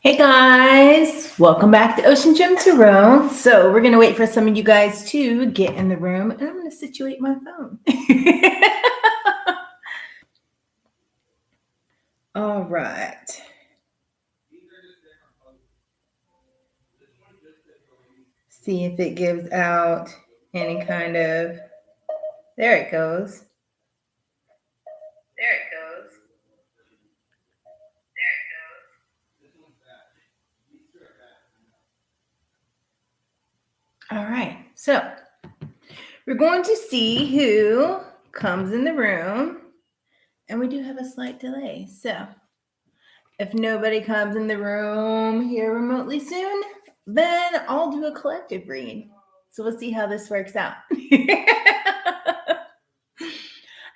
Hey guys, welcome back to Ocean Gym Tarot. So we're gonna wait for some of you guys to get in the room, and I'm gonna situate my phone. All right. See if it gives out any kind of. There it goes. There it goes. All right. So we're going to see who comes in the room, and we do have a slight delay. So if nobody comes in the room here remotely soon, then I'll do a collective read. So we'll see how this works out. I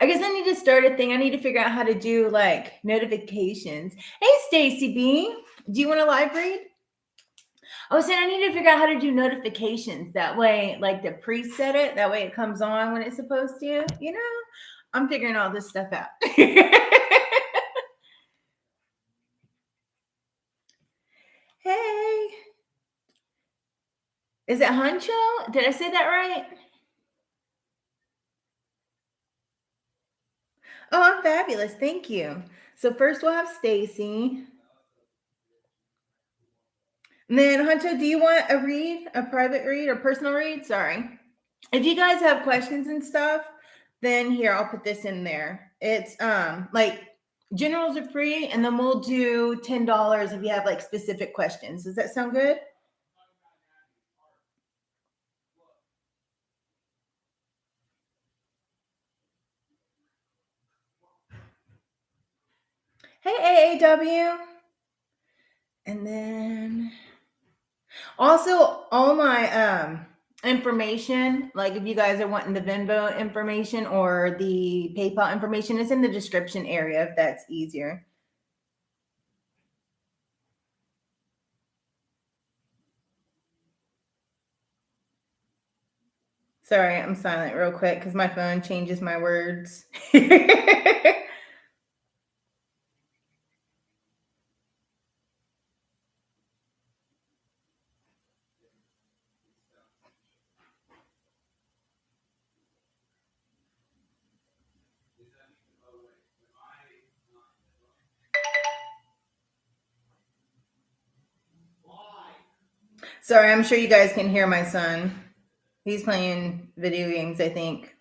guess I need to start a thing. I need to figure out how to do like notifications. Hey, Stacy B, do you want a live read? I was saying I need to figure out how to do notifications. That way, like to preset it, that way it comes on when it's supposed to. You know, I'm figuring all this stuff out. Hey. Is it Huncho? Did I say that right? Oh, I'm fabulous. Thank you. So first we'll have Stacy. And then Huncho, do you want a read, a private read or personal read? Sorry. If you guys have questions and stuff, then here I'll put this in there. It's like generals are free, and then we'll do $10 if you have like specific questions. Does that sound good? Hey, AAW. And then also all my information, like if you guys are wanting the Venmo information or the PayPal information, is in the description area if that's easier. Sorry, I'm silent real quick because my phone changes my words. Sorry, I'm sure you guys can hear my son. He's playing video games, I think.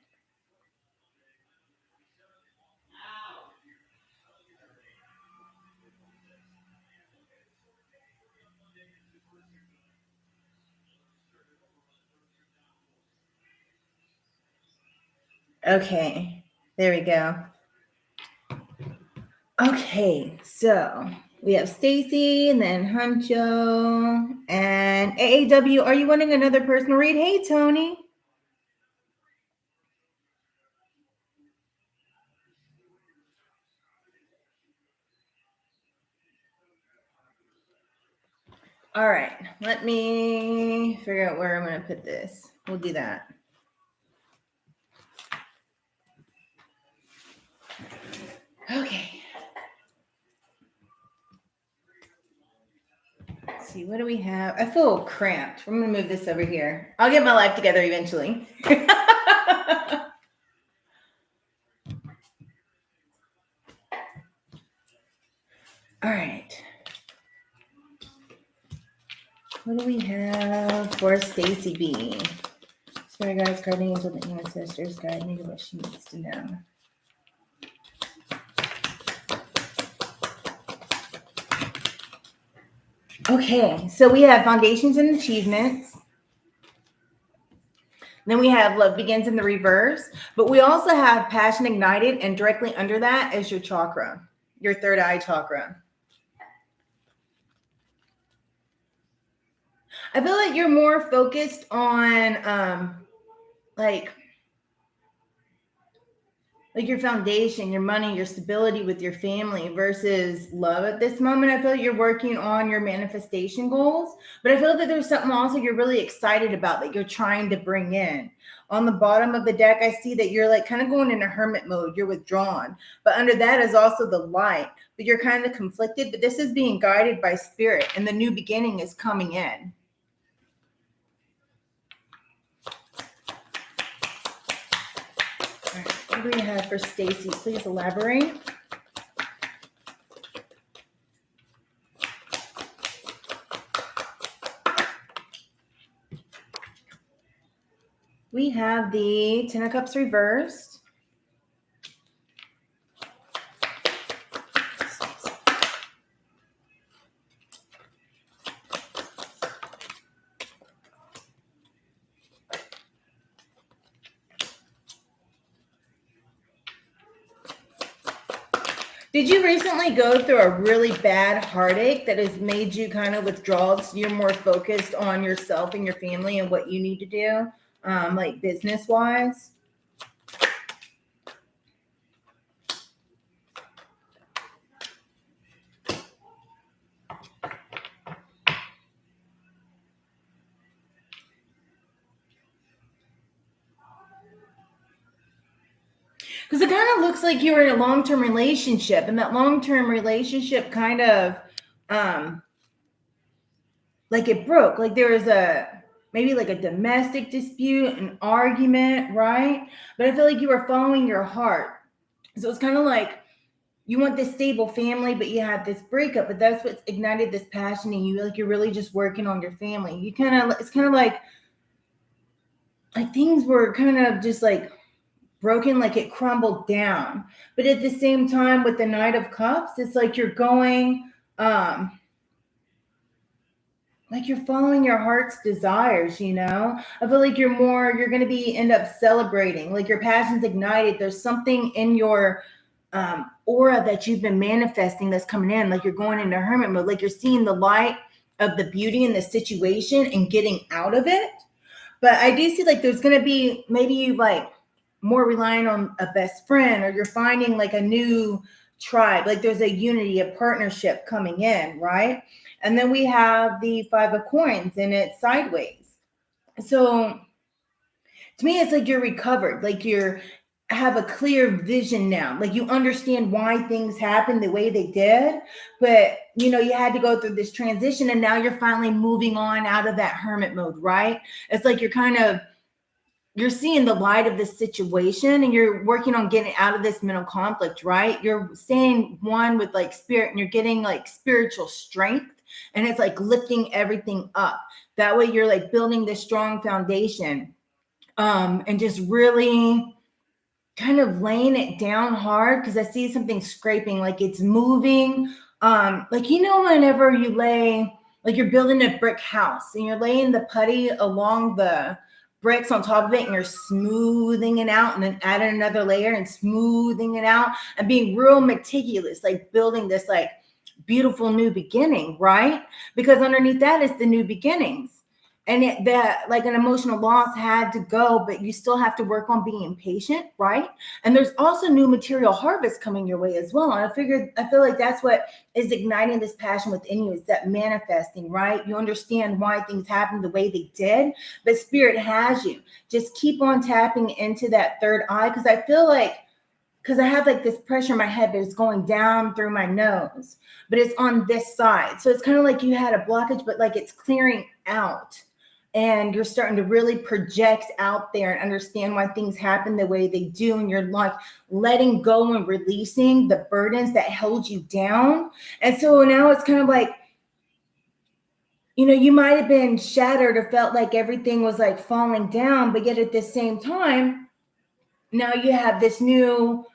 Okay, there we go. Okay, so we have Stacy and then Huncho and AAW. Are you wanting another personal read? Hey, Tony. All right, let me figure out where I'm going to put this. We'll do that. Okay. Let's see, what do we have? I feel cramped. I'm going to move this over here. I'll get my life together eventually. All right. What do we have for Stacy B? Spirit guides, guardian angel, the ancestors guide me to what she needs to know. Okay, so we have foundations and achievements. Then we have love begins in the reverse, but we also have passion ignited, and directly under that is your chakra, your third eye chakra. I feel like you're more focused on like your foundation, your money, your stability with your family versus love at this moment. I feel like you're working on your manifestation goals, but I feel that there's something also you're really excited about that you're trying to bring in. On the bottom of the deck, I see that you're like kind of going into hermit mode. You're withdrawn, but under that is also the light but you're kind of conflicted, but this is being guided by spirit and the new beginning is coming in. All right, what do we have for Stacy? Please elaborate. We have the Ten of Cups reversed. Did you recently go through a really bad heartache that has made you kind of withdraw? So you're more focused on yourself and your family and what you need to do, like business-wise? Because it kind of looks like you were in a long-term relationship, and that long-term relationship kind of like it broke. Like there was maybe like a domestic dispute, an argument, right? But I feel like you were following your heart. So it's kind of like you want this stable family, but you had this breakup, but that's what's ignited this passion in you. Like you're really just working on your family. You kind of, it's kind of like things were kind of just like broken, like it crumbled down. But at the same time, with the Knight of Cups, it's like you're going, like you're following your heart's desires, you know? I feel like you're going to be end up celebrating, like your passion's ignited. There's something in your aura that you've been manifesting that's coming in, like you're going into hermit mode, like you're seeing the light of the beauty in the situation and getting out of it. But I do see like there's going to be maybe you like more relying on a best friend, or you're finding like a new tribe, like there's a unity, a partnership coming in, right? And then we have the Five of Coins and it's sideways. So to me, it's like you're recovered, like you're have a clear vision now, like you understand why things happened the way they did, but you know you had to go through this transition and now you're finally moving on out of that hermit mode, right? It's like you're seeing the light of this situation and you're working on getting out of this mental conflict, right? You're staying one with like spirit and you're getting like spiritual strength, and it's like lifting everything up. That way you're like building this strong foundation, and just really kind of laying it down hard, because I see something scraping, like it's moving. Like, you know, whenever you lay, like you're building a brick house and you're laying the putty along the bricks on top of it and you're smoothing it out and then adding another layer and smoothing it out and being real meticulous, like building this like beautiful new beginning, right? Because underneath that is the new beginnings. And that like an emotional loss had to go, but you still have to work on being patient, right? And there's also new material harvest coming your way as well. And I feel like that's what is igniting this passion within you, is that manifesting, right? You understand why things happened the way they did, but spirit has you. Just keep on tapping into that third eye, because I feel like, because I have like this pressure in my head, but it's going down through my nose, but it's on this side. So it's kind of like you had a blockage, but like it's clearing out. And you're starting to really project out there and understand why things happen the way they do. And you're like letting go and releasing the burdens that held you down. And so now it's kind of like, you know, you might have been shattered or felt like everything was like falling down, but yet at the same time, now you have this new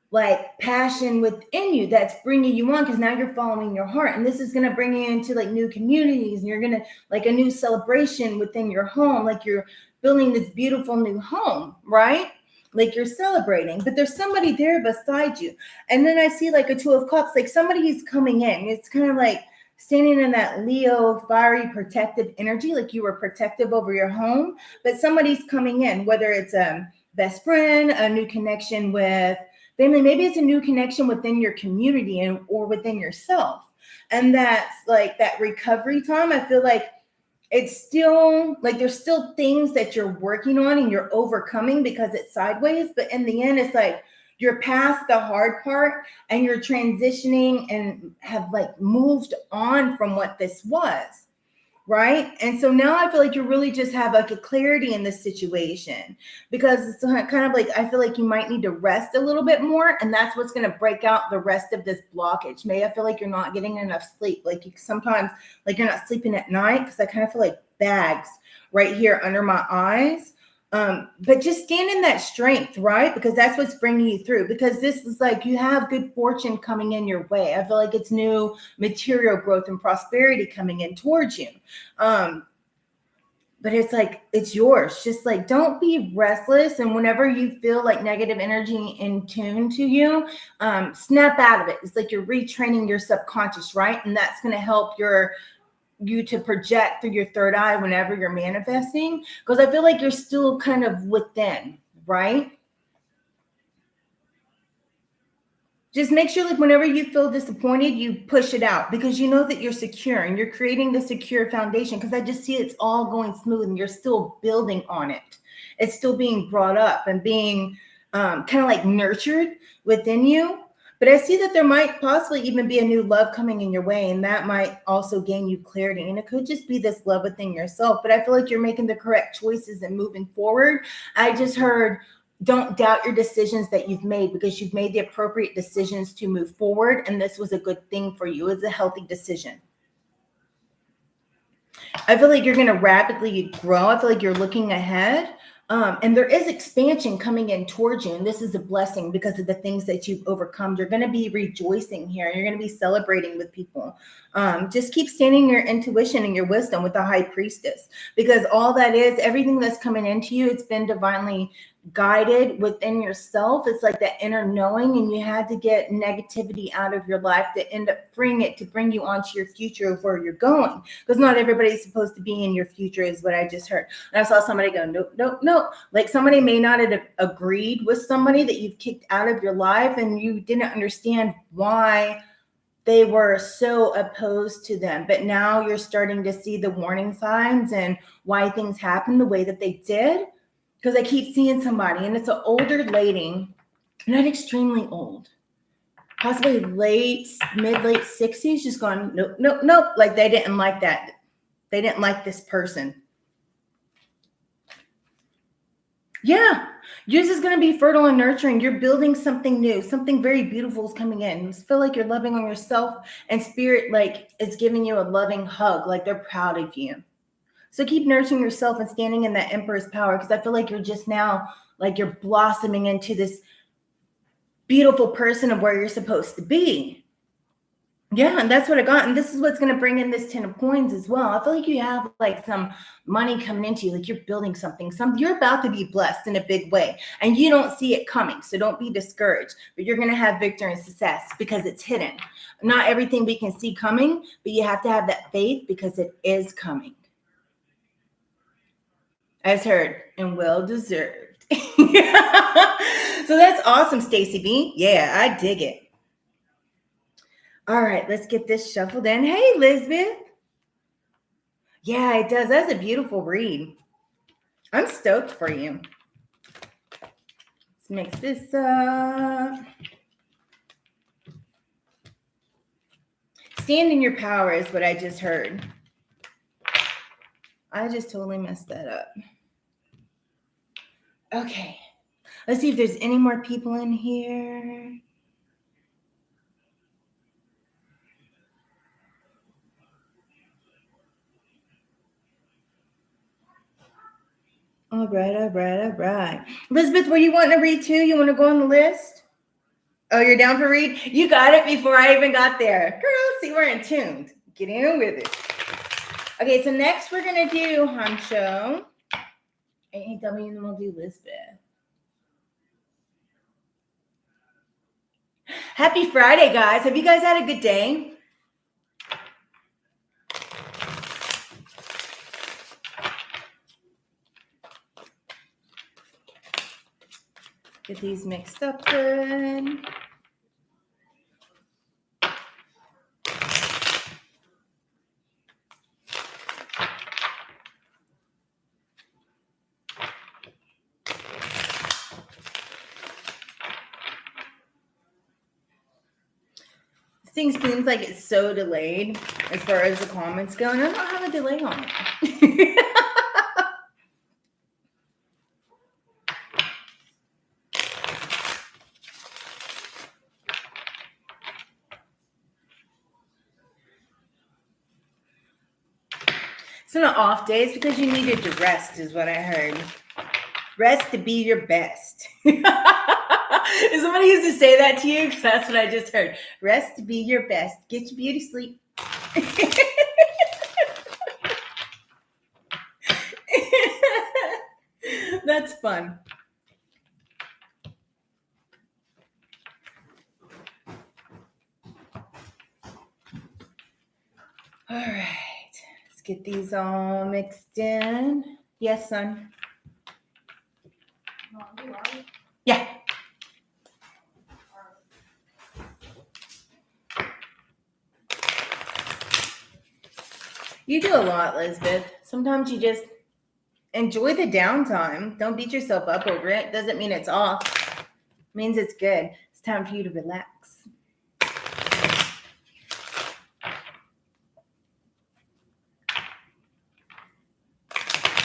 like passion within you that's bringing you on, because now you're following your heart, and this is going to bring you into like new communities, and you're going to like a new celebration within your home, like you're building this beautiful new home, right? Like you're celebrating, but there's somebody there beside you. And then I see like a Two of Cups, like somebody's coming in. It's kind of like standing in that Leo fiery protective energy, like you were protective over your home, but somebody's coming in, whether it's a best friend, a new connection with family, maybe it's a new connection within your community and or within yourself. And that's like that recovery time. I feel like it's still like there's still things that you're working on and you're overcoming because it's sideways. But in the end, it's like you're past the hard part and you're transitioning and have like moved on from what this was. Right. And so now I feel like you really just have like a clarity in this situation, because it's kind of like I feel like you might need to rest a little bit more. And that's what's going to break out the rest of this blockage. Maybe I feel like you're not getting enough sleep. Like you sometimes, like you're not sleeping at night, because I kind of feel like bags right here under my eyes. But just stand in that strength, right? Because that's what's bringing you through. Because this is like you have good fortune coming in your way. I feel like it's new material growth and prosperity coming in towards you. But it's like it's yours. Just like don't be restless. And whenever you feel like negative energy in tune to you, snap out of it. It's like you're retraining your subconscious, right? And that's going to help you to project through your third eye whenever you're manifesting, because I feel like you're still kind of within, right? Just make sure like whenever you feel disappointed, you push it out, because you know that you're secure and you're creating the secure foundation, because I just see it's all going smooth and you're still building on it. It's still being brought up and being kind of like nurtured within you. But I see that there might possibly even be a new love coming in your way, and that might also gain you clarity. And it could just be this love within yourself. But I feel like you're making the correct choices and moving forward. I just heard, don't doubt your decisions that you've made, because you've made the appropriate decisions to move forward. And this was a good thing for you. It's a healthy decision. I feel like you're going to rapidly grow. I feel like you're looking ahead. And there is expansion coming in towards you. And this is a blessing because of the things that you've overcome. You're going to be rejoicing here. You're going to be celebrating with people. Just keep standing your intuition and your wisdom with the high priestess, because all that is, everything that's coming into you, it's been divinely guided within yourself. It's like that inner knowing, and you had to get negativity out of your life to end up freeing it to bring you onto your future of where you're going, because not everybody's supposed to be in your future, is what I just heard. And I saw somebody go, nope, nope, nope. Like somebody may not have agreed with somebody that you've kicked out of your life, and you didn't understand why they were so opposed to them. But now you're starting to see the warning signs and why things happen the way that they did. Because I keep seeing somebody, and it's an older lady, not extremely old, possibly late 60s, just going, nope, nope, nope. Like they didn't like that. They didn't like this person. Yeah, yours is going to be fertile and nurturing. You're building something new. Something very beautiful is coming in. You feel like you're loving on yourself, and spirit like it's giving you a loving hug, like they're proud of you. So keep nurturing yourself and standing in that emperor's power, because I feel like you're just now, like you're blossoming into this beautiful person of where you're supposed to be. Yeah, and that's what I got. And this is what's going to bring in this 10 of coins as well. I feel like you have like some money coming into you, like you're building something. You're about to be blessed in a big way, and you don't see it coming. So don't be discouraged, but you're going to have victory and success because it's hidden. Not everything we can see coming, but you have to have that faith because it is coming. As heard and well deserved. So that's awesome, Stacy B. Yeah, I dig it. All right, let's get this shuffled in. Hey, Elizabeth. Yeah, it does. That's a beautiful read. I'm stoked for you. Let's mix this up. Stand in your power is what I just heard. I just totally messed that up. Okay. Let's see if there's any more people in here. All right. Elizabeth, were you wanting to read too? You want to go on the list? Oh, you're down for read? You got it before I even got there. Girl, see, we're in tune. Get in with it. Okay, so next we're going to do Honcho. AEW, and then we'll do Elizabeth. Happy Friday, guys. Have you guys had a good day? Get these mixed up good. thing seems like it's so delayed as far as the comments go, and I don't have a delay on it. It's not off days because you needed to rest, is what I heard. Rest to be your best. If somebody used to say that to you, because that's what I just heard. Rest to be your best. Get your beauty sleep. That's fun. All right. Let's get these all mixed in. Yes, son. Yeah. You do a lot, Elizabeth. Sometimes you just enjoy the downtime. Don't beat yourself up over it. Doesn't mean it's off. It means it's good. It's time for you to relax.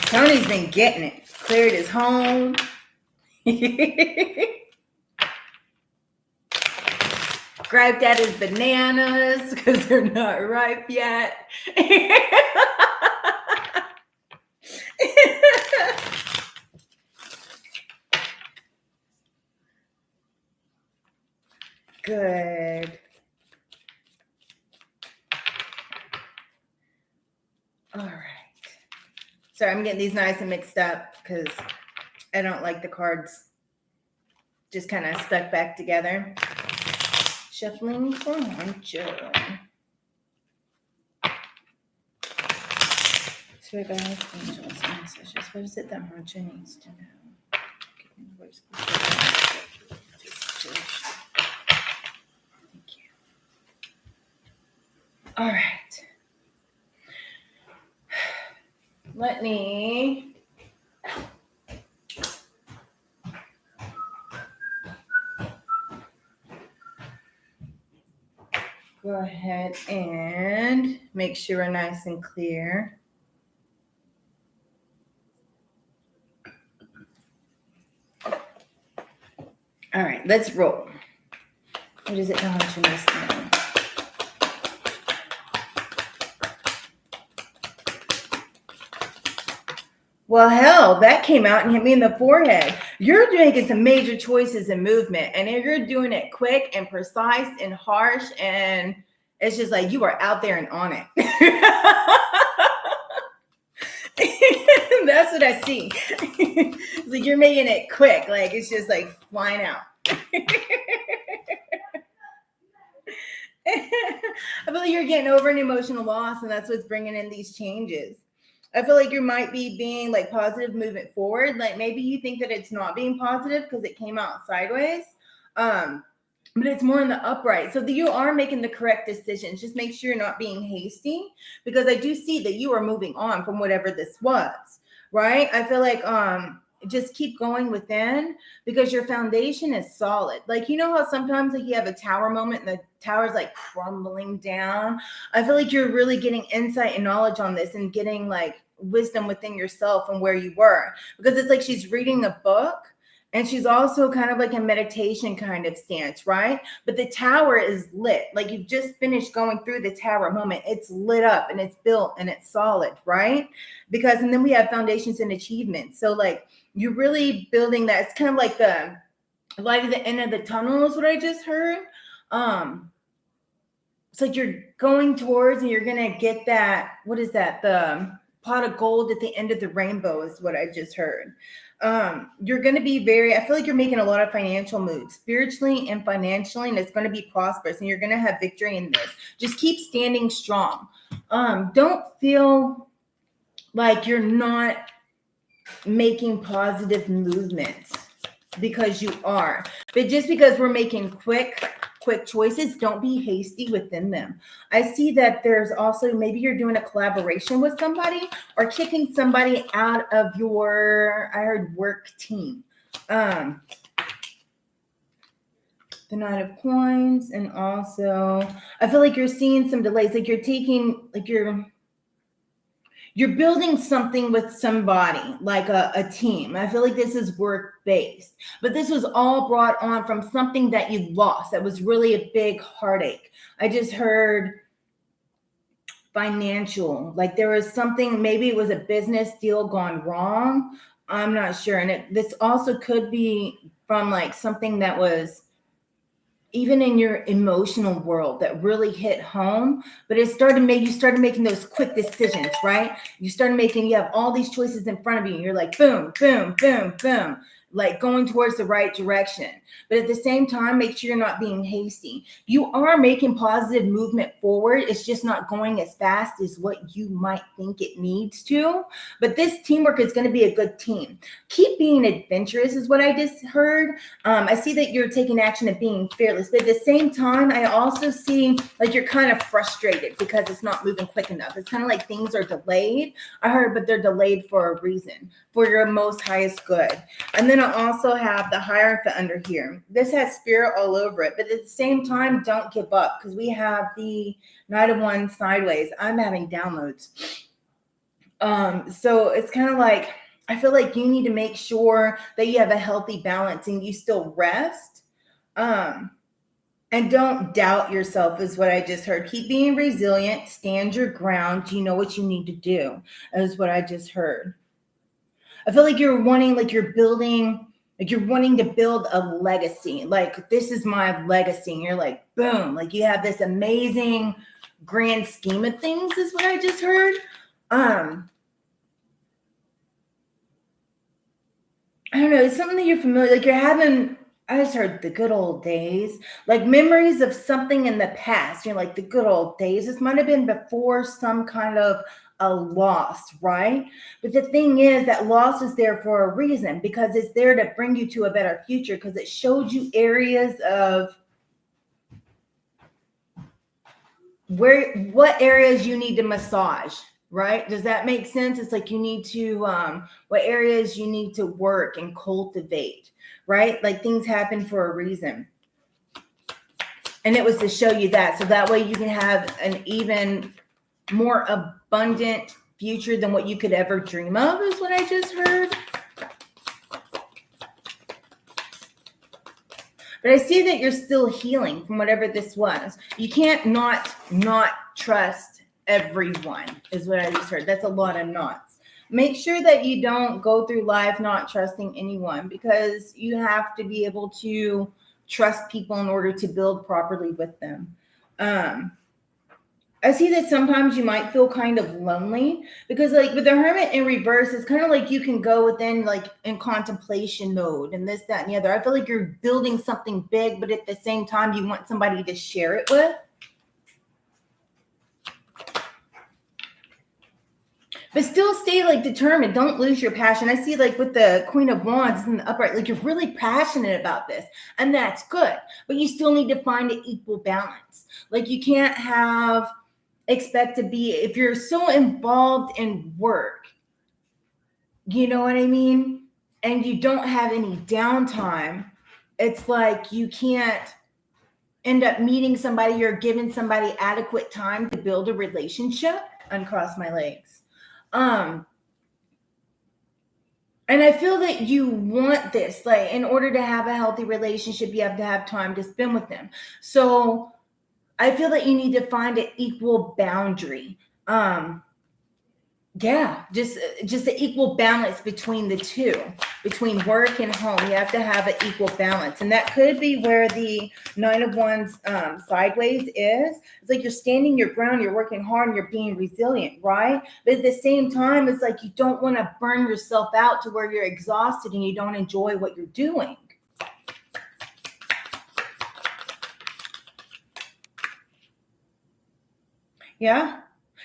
Tony's been getting it. Cleared his home. Griped at his bananas because they're not ripe yet. Good. All right. Sorry, I'm getting these nice and mixed up because I don't like the cards just kind of stuck back together. Shuffling for Honcho. So guys, angels, ancestors, what is it that Honcho needs to know? Thank you. All right. Let me go ahead and make sure we're nice and clear. All right, let's roll. What is it now? Well, hell, that came out and hit me in the forehead. You're making some major choices in movement, and you're doing it quick and precise and harsh, and it's just like you are out there and on it. That's what I see. It's like you're making it quick, like it's just like flying out. I feel like you're getting over an emotional loss, and that's what's bringing in these changes. I feel like you might be being like positive moving forward. Like maybe you think that it's not being positive because it came out sideways. But it's more in the upright. So that you are making the correct decisions. Just make sure you're not being hasty, because I do see that you are moving on from whatever this was, right? I feel like just keep going within, because your foundation is solid. Like, you know how sometimes like you have a tower moment and the tower's like crumbling down? I feel like you're really getting insight and knowledge on this and getting like wisdom within yourself and where you were, because it's like she's reading a book and she's also kind of like a meditation kind of stance, right? But the tower is lit. Like you've just finished going through the tower moment. It's lit up and it's built and it's solid, right? Because, and then we have foundations and achievements. So like you're really building that. It's kind of like the light at the end of the tunnel is what I just heard. It's like you're going towards and you're going to get that. What is that? The pot of gold at the end of the rainbow is what I just heard. You're going to be I feel like you're making a lot of financial moves spiritually and financially, and it's going to be prosperous and you're going to have victory in this. Just keep standing strong. Don't feel like you're not making positive movements, because you are. But just because we're making quick choices, don't be hasty within them. I see that there's also, maybe you're doing a collaboration with somebody or kicking somebody out of your, I heard, work team. There's the Knight of Coins, and also I feel like you're seeing some delays. Like you're building something with somebody, like a team. I feel like this is work based, but this was all brought on from something that you lost. That was really a big heartache. I just heard financial, like there was something, maybe it was a business deal gone wrong. I'm not sure. And this also could be from like something that was even in your emotional world that really hit home, but you started making those quick decisions, right? You have all these choices in front of you and you're like boom, boom, boom, boom, like going towards the right direction. But at the same time, make sure you're not being hasty. You are making positive movement forward. It's just not going as fast as what you might think it needs to. But this teamwork is going to be a good team. Keep being adventurous is what I just heard. I see that you're taking action and being fearless, but at the same time, I also see like you're kind of frustrated because it's not moving quick enough. It's kind of like things are delayed. I heard, but they're delayed for a reason, for your most highest good. And then I also have the Hierophant under here. This has spirit all over it, but at the same time, don't give up because we have the Knight of Wands sideways. I'm having downloads. So it's kind of like, I feel like you need to make sure that you have a healthy balance and you still rest. And don't doubt yourself is what I just heard. Keep being resilient, stand your ground. You know what you need to do is what I just heard. I feel like you're wanting to build a legacy. Like, this is my legacy. And you're like, boom, like you have this amazing grand scheme of things is what I just heard. I don't know. It's something that you're familiar, like you're having, I just heard the good old days, like memories of something in the past. You're like the good old days. This might have been before some kind of a loss, right? But the thing is that loss is there for a reason, because it's there to bring you to a better future, because it showed you areas of what areas you need to massage, right? Does that make sense? It's like you need to, what areas you need to work and cultivate, right? Like things happen for a reason. And it was to show you that. So that way you can have an even more abundant future than what you could ever dream of, is what I just heard. But I see that you're still healing from whatever this was. You can't not trust everyone, is what I just heard. That's a lot of nots. Make sure that you don't go through life not trusting anyone, because you have to be able to trust people in order to build properly with them. I see that sometimes you might feel kind of lonely, because like with the Hermit in reverse, it's kind of like you can go within like in contemplation mode and this, that, and the other. I feel like you're building something big, but at the same time, you want somebody to share it with. But still stay like determined. Don't lose your passion. I see like with the Queen of Wands in the upright, like you're really passionate about this, and that's good. But you still need to find an equal balance. Like you can't expect to be, if you're so involved in work, you know what I mean, and you don't have any downtime, it's like you can't end up meeting somebody or giving somebody adequate time to build a relationship. Uncross my legs. And I feel that you want this, like in order to have a healthy relationship, you have to have time to spend with them. So I feel that you need to find an equal boundary. Just an equal balance between the two, between work and home. You have to have an equal balance. And that could be where the Nine of Wands sideways is. It's like you're standing your ground, you're working hard, and you're being resilient, right? But at the same time, it's like you don't want to burn yourself out to where you're exhausted and you don't enjoy what you're doing. Yeah.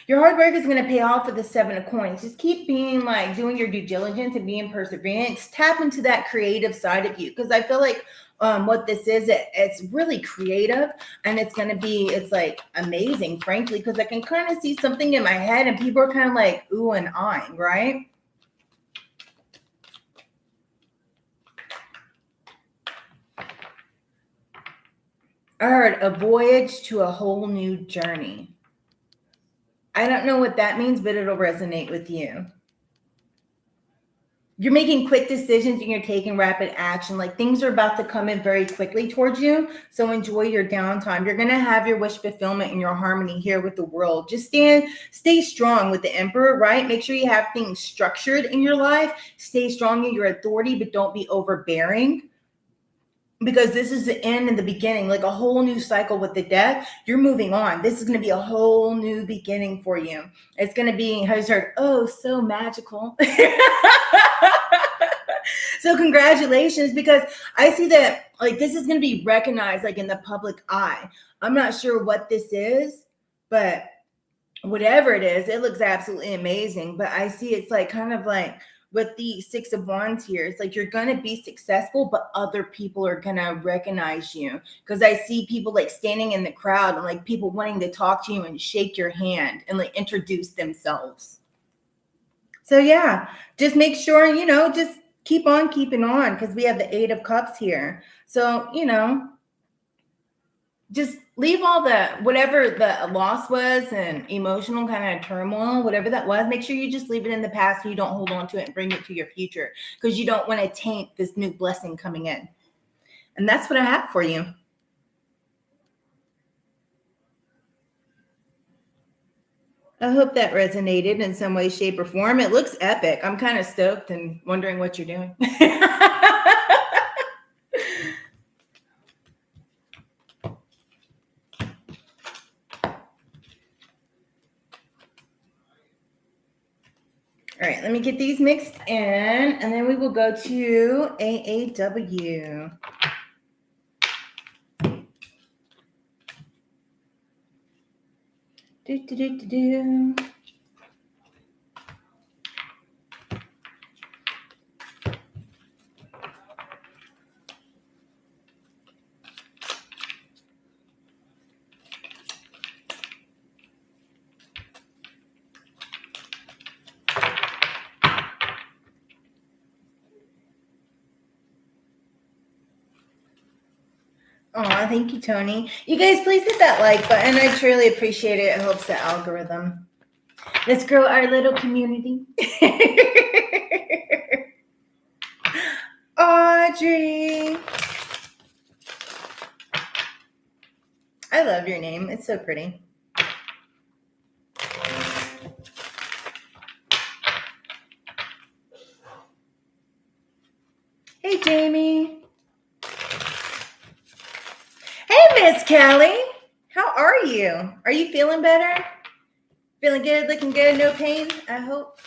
Your hard work is going to pay off with the Seven of Coins. Just keep being like doing your due diligence and being perseverant. Tap into that creative side of you, because I feel like what this is, it's really creative, and it's like amazing, frankly, because I can kind of see something in my head and people are kind of like ooh and ahhing, right? I heard a voyage to a whole new journey. I don't know what that means, but it'll resonate with you. You're making quick decisions and you're taking rapid action. Like things are about to come in very quickly towards you. So enjoy your downtime. You're going to have your wish fulfillment and your harmony here with the world. Just stay strong with the emperor, right? Make sure you have things structured in your life. Stay strong in your authority, but don't be overbearing. Because this is the end and the beginning, like a whole new cycle with the death. You're moving on. This is going to be a whole new beginning for you. It's going to be, how you heard, oh, so magical. So congratulations, because I see that like this is going to be recognized like in the public eye. I'm not sure what this is, but whatever it is, it looks absolutely amazing. But I see it's like kind of like with the Six of Wands here, it's like you're going to be successful, but other people are going to recognize you. Because I see people like standing in the crowd and like people wanting to talk to you and shake your hand and like introduce themselves. So yeah, just make sure, just keep on keeping on, because we have the Eight of Cups here. So, just leave all the whatever the loss was and emotional kind of turmoil, whatever that was, make sure you just leave it in the past so you don't hold on to it and bring it to your future, because you don't want to taint this new blessing coming in. And that's what I have for you. I hope that resonated in some way, shape, or form. It looks epic. I'm kind of stoked and wondering what you're doing. All right, let me get these mixed in, and then we will go to AAW. Do. Oh, thank you, Tony. You guys, please hit that like button. I truly appreciate it. It helps the algorithm. Let's grow our little community. Audrey. I love your name. It's so pretty. Hey, Jamie. Hey, Miss Kelly. How are you? Are you feeling better? Feeling good, looking good, no pain, I hope.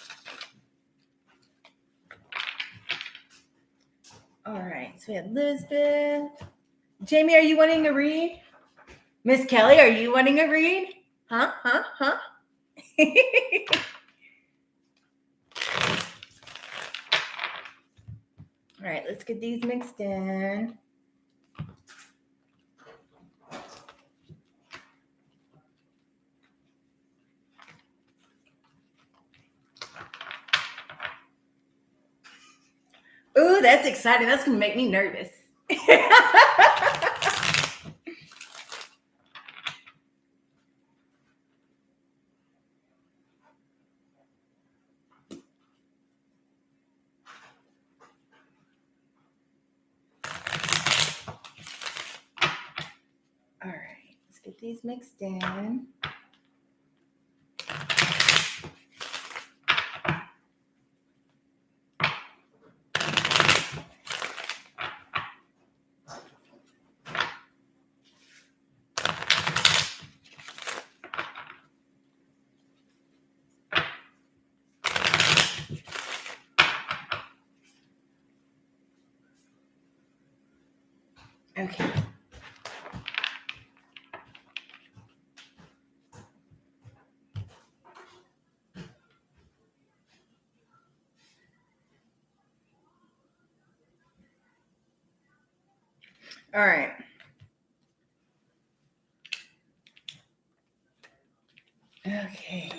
All right, so we have Elizabeth. Jamie, are you wanting a read? Miss Kelly, are you wanting a read? Huh? All right, let's get these mixed in. Ooh, that's exciting. That's going to make me nervous. All right, let's get these mixed in. Okay. All right. Okay.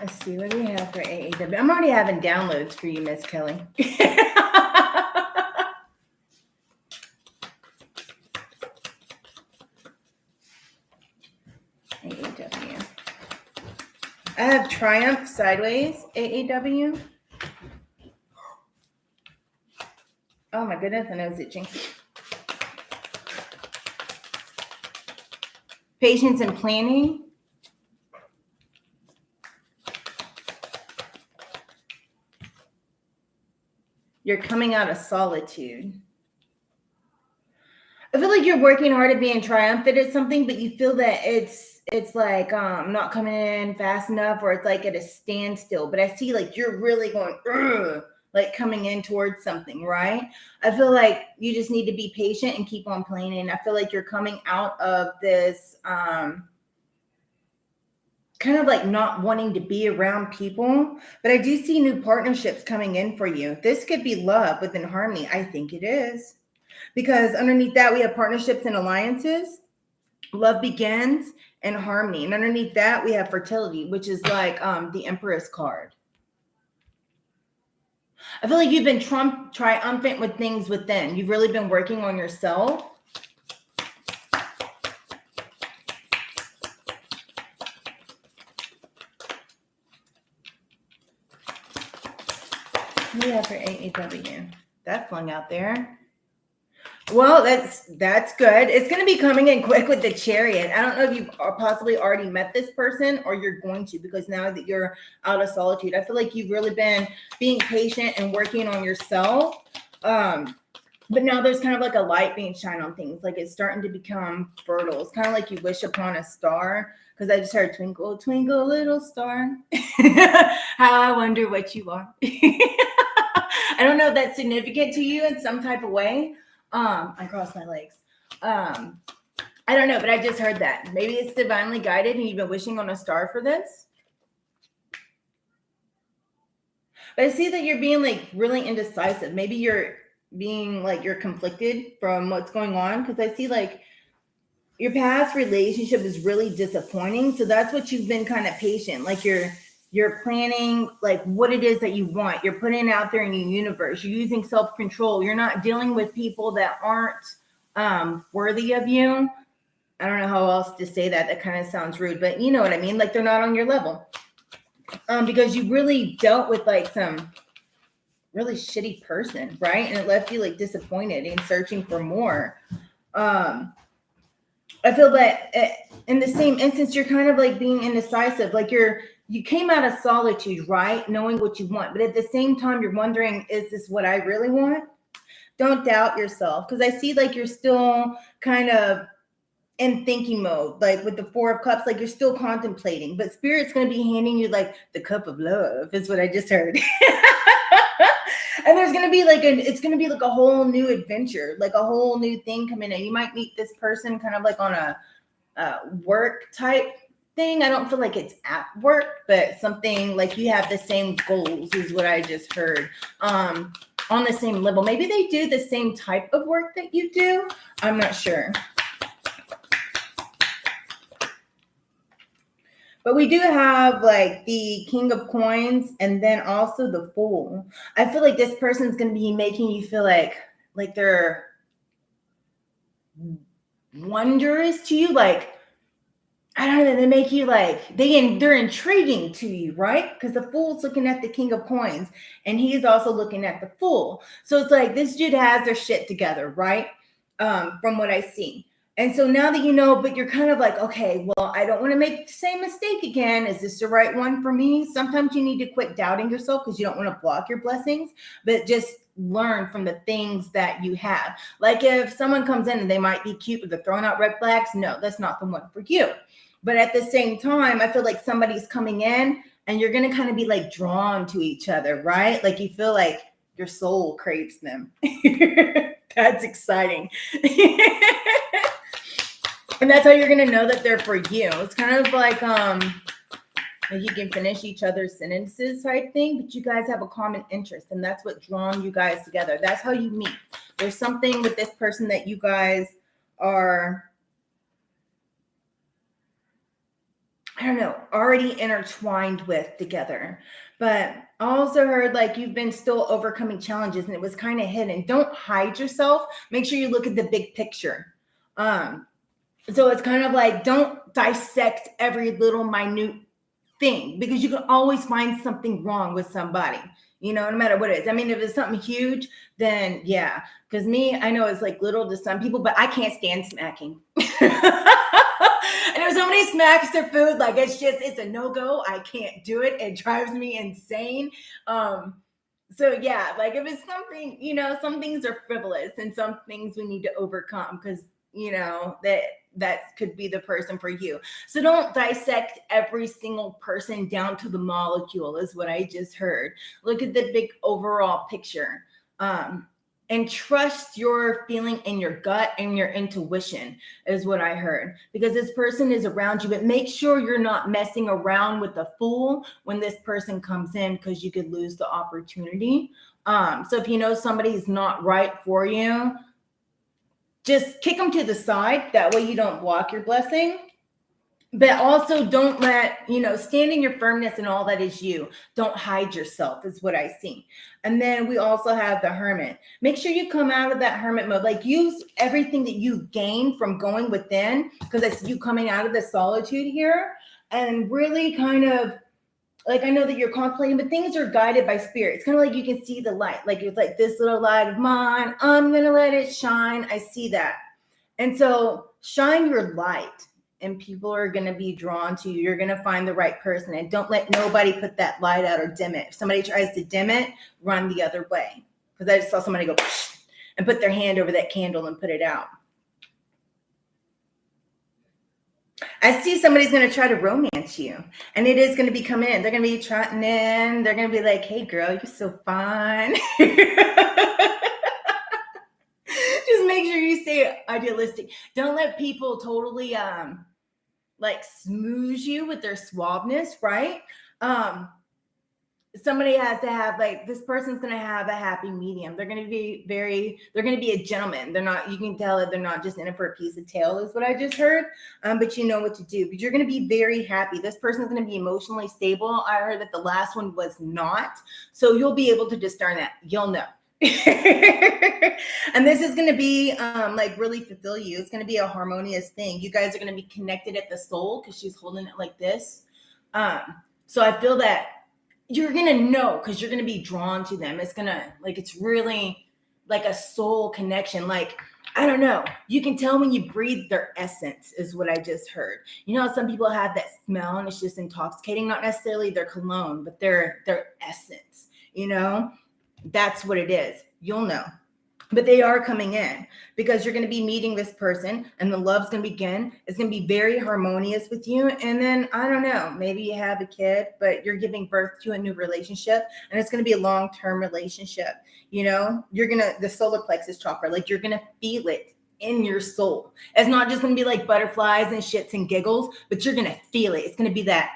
Let's see, what do we have for AAW? I'm already having downloads for you, Miss Kelly. AAW. I have Triumph sideways, AAW. Oh my goodness, my nose is itching. Patience and planning. You're coming out of solitude. I feel like you're working hard at being triumphant at something, but you feel that it's like not coming in fast enough, or it's like at a standstill. But I see like you're really going like coming in towards something, right? I feel like you just need to be patient and keep on planning. I feel like you're coming out of this kind of like not wanting to be around people, but I do see new partnerships coming in for you. This could be love within harmony. I think it is. Because underneath that, we have partnerships and alliances, love begins, and harmony. And underneath that, we have fertility, which is like the Empress card. I feel like you've been triumphant with things within. You've really been working on yourself. What do you have for AAW? That flung out there. Well, that's good. It's going to be coming in quick with the Chariot. I don't know if you've possibly already met this person or you're going to, because now that you're out of solitude, I feel like you've really been being patient and working on yourself. But now there's kind of like a light being shined on things. Like it's starting to become fertile. It's kind of like you wish upon a star, because I just heard twinkle, twinkle, little star. How I wonder what you are. I don't know if that's significant to you in some type of way. I crossed my legs. I don't know, but I just heard that. Maybe it's divinely guided and you've been wishing on a star for this. But I see that you're being like really indecisive. Maybe you're being like you're conflicted from what's going on, because I see like your past relationship is really disappointing. So that's what you've been kind of patient. Like you're planning like what it is that you want. You're putting it out there in your universe. You're using self-control. You're not dealing with people that aren't worthy of you. I don't know how else to say that. That kind of sounds rude, but you know what I mean? Like they're not on your level. Because you really dealt with like some really shitty person, right? And it left you like disappointed and searching for more. I feel that in the same instance, you're kind of like being indecisive. Like you came out of solitude, right? Knowing what you want. But at the same time, you're wondering, is this what I really want? Don't doubt yourself. Because I see like you're still kind of in thinking mode, like with the Four of Cups, like you're still contemplating. But Spirit's going to be handing you like the cup of love, is what I just heard. And there's going to be like it's going to be like a whole new adventure, like a whole new thing coming in. You might meet this person kind of like on a work type thing. I don't feel like it's at work, but something like you have the same goals is what I just heard. On the same level. Maybe they do the same type of work that you do. I'm not sure. But we do have like the King of Coins and then also the Fool. I feel like this person's going to be making you feel like they're wondrous to you. Like, I don't know, they make you like, they're intriguing to you, right? Because the Fool's looking at the King of Coins and he's also looking at the Fool. So it's like this dude has their shit together, right? From what I see. And so now that you know, but you're kind of like, okay, well, I don't want to make the same mistake again. Is this the right one for me? Sometimes you need to quit doubting yourself because you don't want to block your blessings, but just learn from the things that you have. Like if someone comes in and they might be cute, but they're throwing out red flags, no, that's not the one for you. But at the same time, I feel like somebody's coming in and you're going to kind of be like drawn to each other, right? Like you feel like your soul craves them. That's exciting. And that's how you're going to know that they're for you. It's kind of like you can finish each other's sentences type thing, but you guys have a common interest, and that's what drawn you guys together. That's how you meet. There's something with this person that you guys are, I don't know, already intertwined with together. But I also heard like you've been still overcoming challenges and it was kind of hidden. Don't hide yourself. Make sure you look at the big picture. So it's kind of like, don't dissect every little minute thing, because you can always find something wrong with somebody, no matter what it is. I mean, if it's something huge, then yeah. Because me, I know it's like little to some people, but I can't stand smacking. And if somebody smacks their food, like it's a no-go. I can't do it. It drives me insane. So yeah, like if it's something, some things are frivolous and some things we need to overcome, because that could be the person for you. So don't dissect every single person down to the molecule, is what I just heard. Look at the big overall picture. And trust your feeling and your gut and your intuition, is what I heard, because this person is around you. But make sure you're not messing around with the fool when this person comes in, because you could lose the opportunity. So if you know somebody's not right for you, just kick them to the side. That way you don't block your blessing. But also don't stand in your firmness and all that is you. Don't hide yourself, is what I see. And then we also have the hermit. Make sure you come out of that hermit mode. Like, use everything that you gain from going within, because it's you coming out of the solitude here, and really kind of, like, I know that you're contemplating, but things are guided by spirit. It's kind of like you can see the light. Like, it's like, this little light of mine, I'm going to let it shine. I see that. And so shine your light, and people are going to be drawn to you. You're going to find the right person, and don't let nobody put that light out or dim it. If somebody tries to dim it, run the other way. Because I just saw somebody go and put their hand over that candle and put it out. I see somebody's going to try to romance you, and it is going to be coming in. They're going to be trotting in. They're going to be like, hey, girl, you're so fine. Just make sure you stay idealistic. Don't let people totally like smooze you with their suaveness, right? Somebody has to have, like, this person's going to have a happy medium. They're going to be they're going to be a gentleman. They're not, you can tell that they're not just in it for a piece of tail, is what I just heard. But you know what to do. But you're going to be very happy. This person's going to be emotionally stable. I heard that the last one was not. So you'll be able to discern that. You'll know. And this is going to be like really fulfill you. It's going to be a harmonious thing. You guys are going to be connected at the soul, because she's holding it like this. So I feel that you're going to know, because you're going to be drawn to them. It's going to, like, it's really like a soul connection. Like, I don't know. You can tell when you breathe their essence, is what I just heard. You know, some people have that smell and it's just intoxicating, not necessarily their cologne, but their essence, that's what it is. You'll know. But they are coming in, because you're going to be meeting this person, and the love's going to begin. It's going to be very harmonious with you. And then, I don't know, maybe you have a kid, but you're giving birth to a new relationship, and it's going to be a long-term relationship. You're going to, the solar plexus chakra, like, you're going to feel it in your soul. It's not just going to be like butterflies and shits and giggles, but you're going to feel it. It's going to be that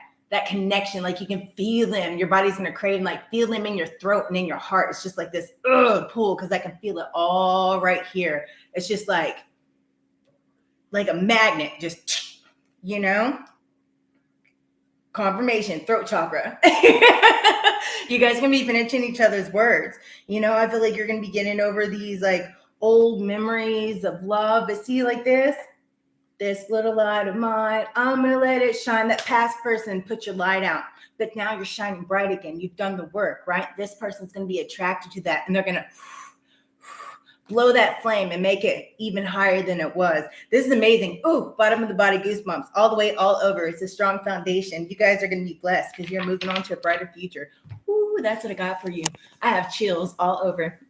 connection. Like, you can feel them. Your body's going to crave, like, feel them in your throat and in your heart. It's just like this pull, because I can feel it all right here. It's just like a magnet, just, confirmation, throat chakra. You guys are going to be finishing each other's words. I feel like you're going to be getting over these, like, old memories of love. But see, like this little light of mine, I'm going to let it shine. That past person put your light out, but now you're shining bright again. You've done the work, right? This person's going to be attracted to that, and they're going to blow that flame and make it even higher than it was. This is amazing. Ooh, bottom of the body goosebumps all the way, all over. It's a strong foundation. You guys are going to be blessed, because you're moving on to a brighter future. Ooh, that's what I got for you. I have chills all over.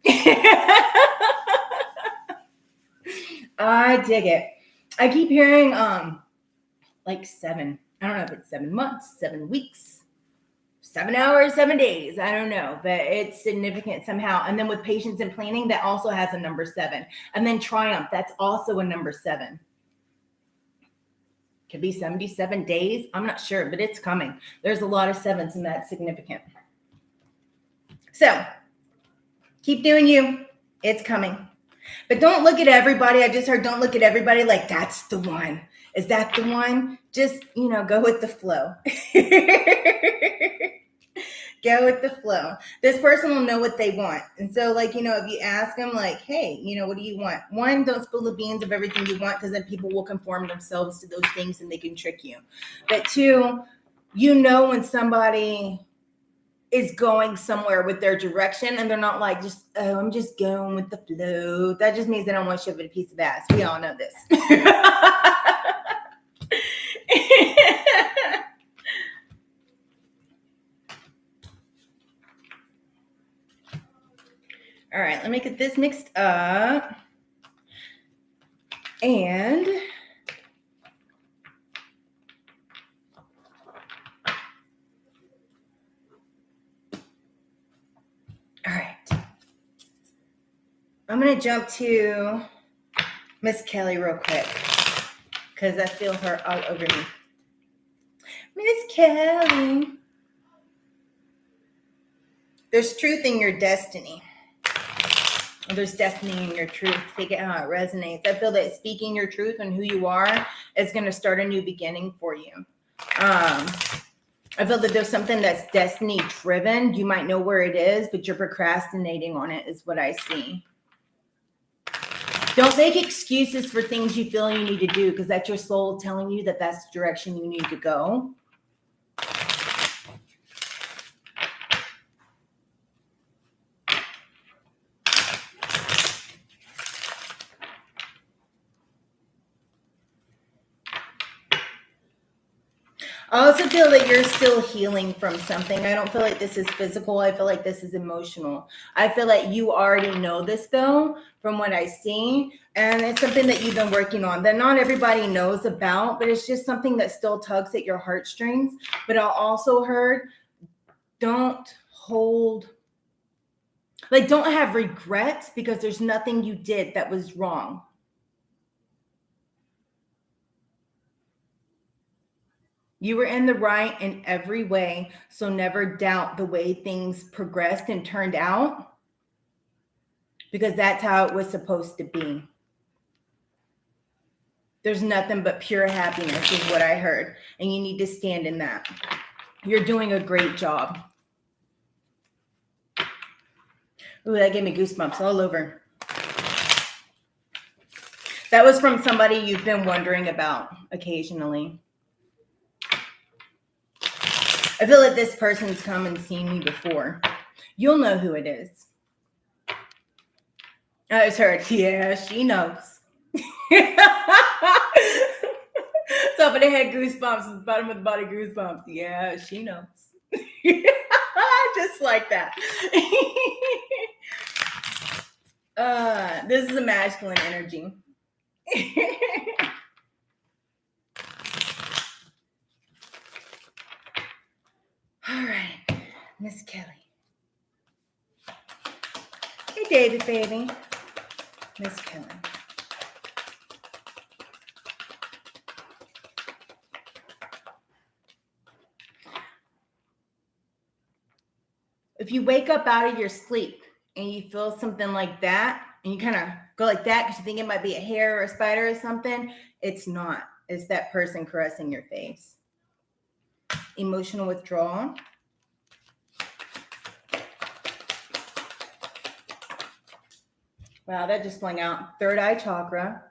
I dig it. I keep hearing like 7. I don't know if it's 7 months, 7 weeks, 7 hours, 7 days. I don't know, but it's significant somehow. And then with patience and planning, that also has a number 7. And then triumph, that's also a number 7. Could be 77 days. I'm not sure, but it's coming. There's a lot of 7s, and that's significant. So keep doing you. It's coming. But don't look at everybody. I just heard, don't look at everybody like, that's the one. Is that the one? Just, go with the flow. Go with the flow. This person will know what they want. And so, like, if you ask them, like, hey, what do you want? One, don't spill the beans of everything you want, because then people will conform themselves to those things and they can trick you. But two, when somebody is going somewhere with their direction and they're not like, I'm just going with the flow. That just means they don't want to shove it a piece of ass. We all know this. All right, let me get this mixed up. And all right, I'm going to jump to Miss Kelly real quick because I feel her all over me. Miss Kelly. There's truth in your destiny. There's destiny in your truth. Take it how it resonates. I feel that speaking your truth and who you are is going to start a new beginning for you. I feel that there's something that's destiny driven. You might know where it is, but you're procrastinating on it is what I see. Don't make excuses for things you feel you need to do, because that's your soul telling you that that's the direction you need to go. I also feel that you're still healing from something. I don't feel like this is physical. I feel like this is emotional. I feel like you already know this, though, from what I see. And it's something that you've been working on that not everybody knows about, but it's just something that still tugs at your heartstrings. But I also heard, don't have regrets, because there's nothing you did that was wrong. You were in the right in every way, so never doubt the way things progressed and turned out, because that's how it was supposed to be. There's nothing but pure happiness is what I heard, and you need to stand in that. You're doing a great job. Ooh, that gave me goosebumps all over. That was from somebody you've been wondering about occasionally. I feel like this person's come and seen me before. You'll know who it is. I just heard, yeah, she knows. Top of the head goosebumps, bottom of the body goosebumps. Yeah, she knows. Just like that. This is a masculine energy. All right, Miss Kelly. Hey, David, baby. Miss Kelly. If you wake up out of your sleep and you feel something like that, and you kind of go like that because you think it might be a hair or a spider or something, it's not. It's that person caressing your face. Emotional withdrawal. Wow, that just flung out. Third eye chakra.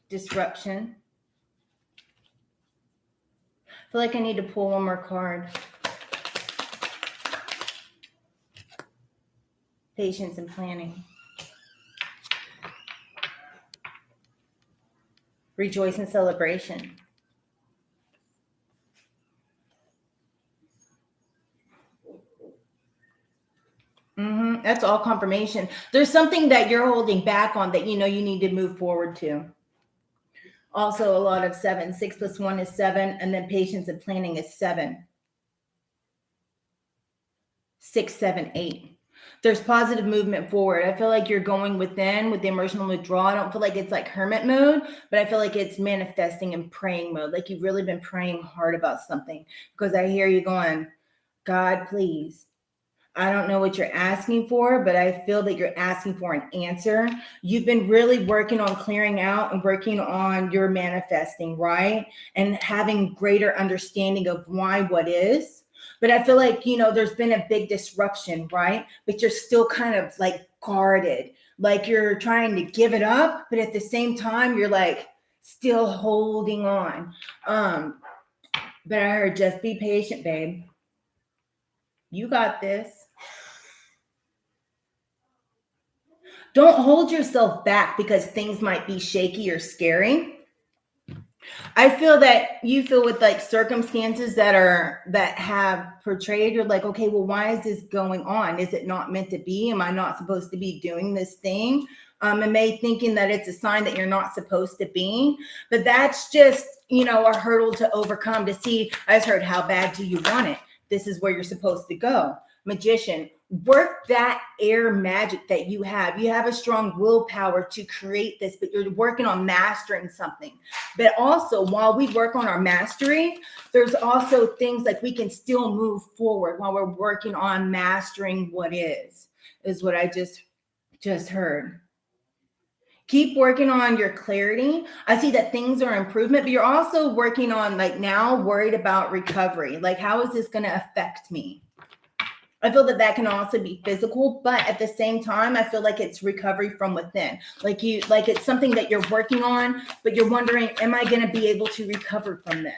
Disruption. I feel like I need to pull one more card. Patience and planning. Rejoice and celebration. That's all confirmation. There's something that you're holding back on that you need to move forward to. Also, a lot of 7. 6 plus 1 is 7, and then patience and planning is 7. 6, 7, 8. There's positive movement forward. I feel like you're going within with the emotional withdrawal. I don't feel like it's like hermit mode, but I feel like it's manifesting and praying mode. Like you've really been praying hard about something, because I hear you going, God, please. I don't know what you're asking for, but I feel that you're asking for an answer. You've been really working on clearing out and working on your manifesting, right? And having greater understanding of why what is. But I feel like, there's been a big disruption, right? But you're still kind of like guarded, like you're trying to give it up, but at the same time, you're like still holding on. But I heard just be patient, babe. You got this. Don't hold yourself back because things might be shaky or scary. I feel that you feel with like circumstances that have portrayed, you're like, okay, well, why is this going on? Is it not meant to be? Am I not supposed to be doing this thing? And may thinking that it's a sign that you're not supposed to be. But that's just, a hurdle to overcome to see. I just heard, how bad do you want it? This is where you're supposed to go. Magician, work that air magic that you have. You have a strong willpower to create this, but you're working on mastering something. But also, while we work on our mastery, there's also things like we can still move forward while we're working on mastering what is what I just heard. Keep working on your clarity. I see that things are improvement, but you're also working on like now worried about recovery. Like, how is this going to affect me? I feel that can also be physical, but at the same time, I feel like it's recovery from within. Like it's something that you're working on, but you're wondering, am I going to be able to recover from this?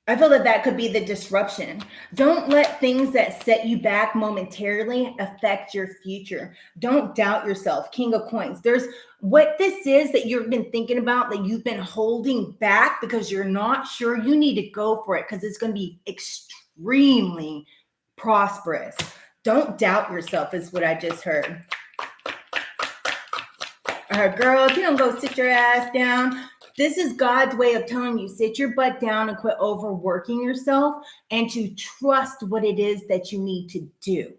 I feel that could be the disruption. Don't let things that set you back momentarily affect your future. Don't doubt yourself. King of Coins. There's what this is that you've been thinking about, that you've been holding back because you're not sure. You need to go for it because it's going to be extremely prosperous. Don't doubt yourself is what I just heard. All right, girl, if you don't go sit your ass down, this is God's way of telling you, sit your butt down and quit overworking yourself and to trust what it is that you need to do.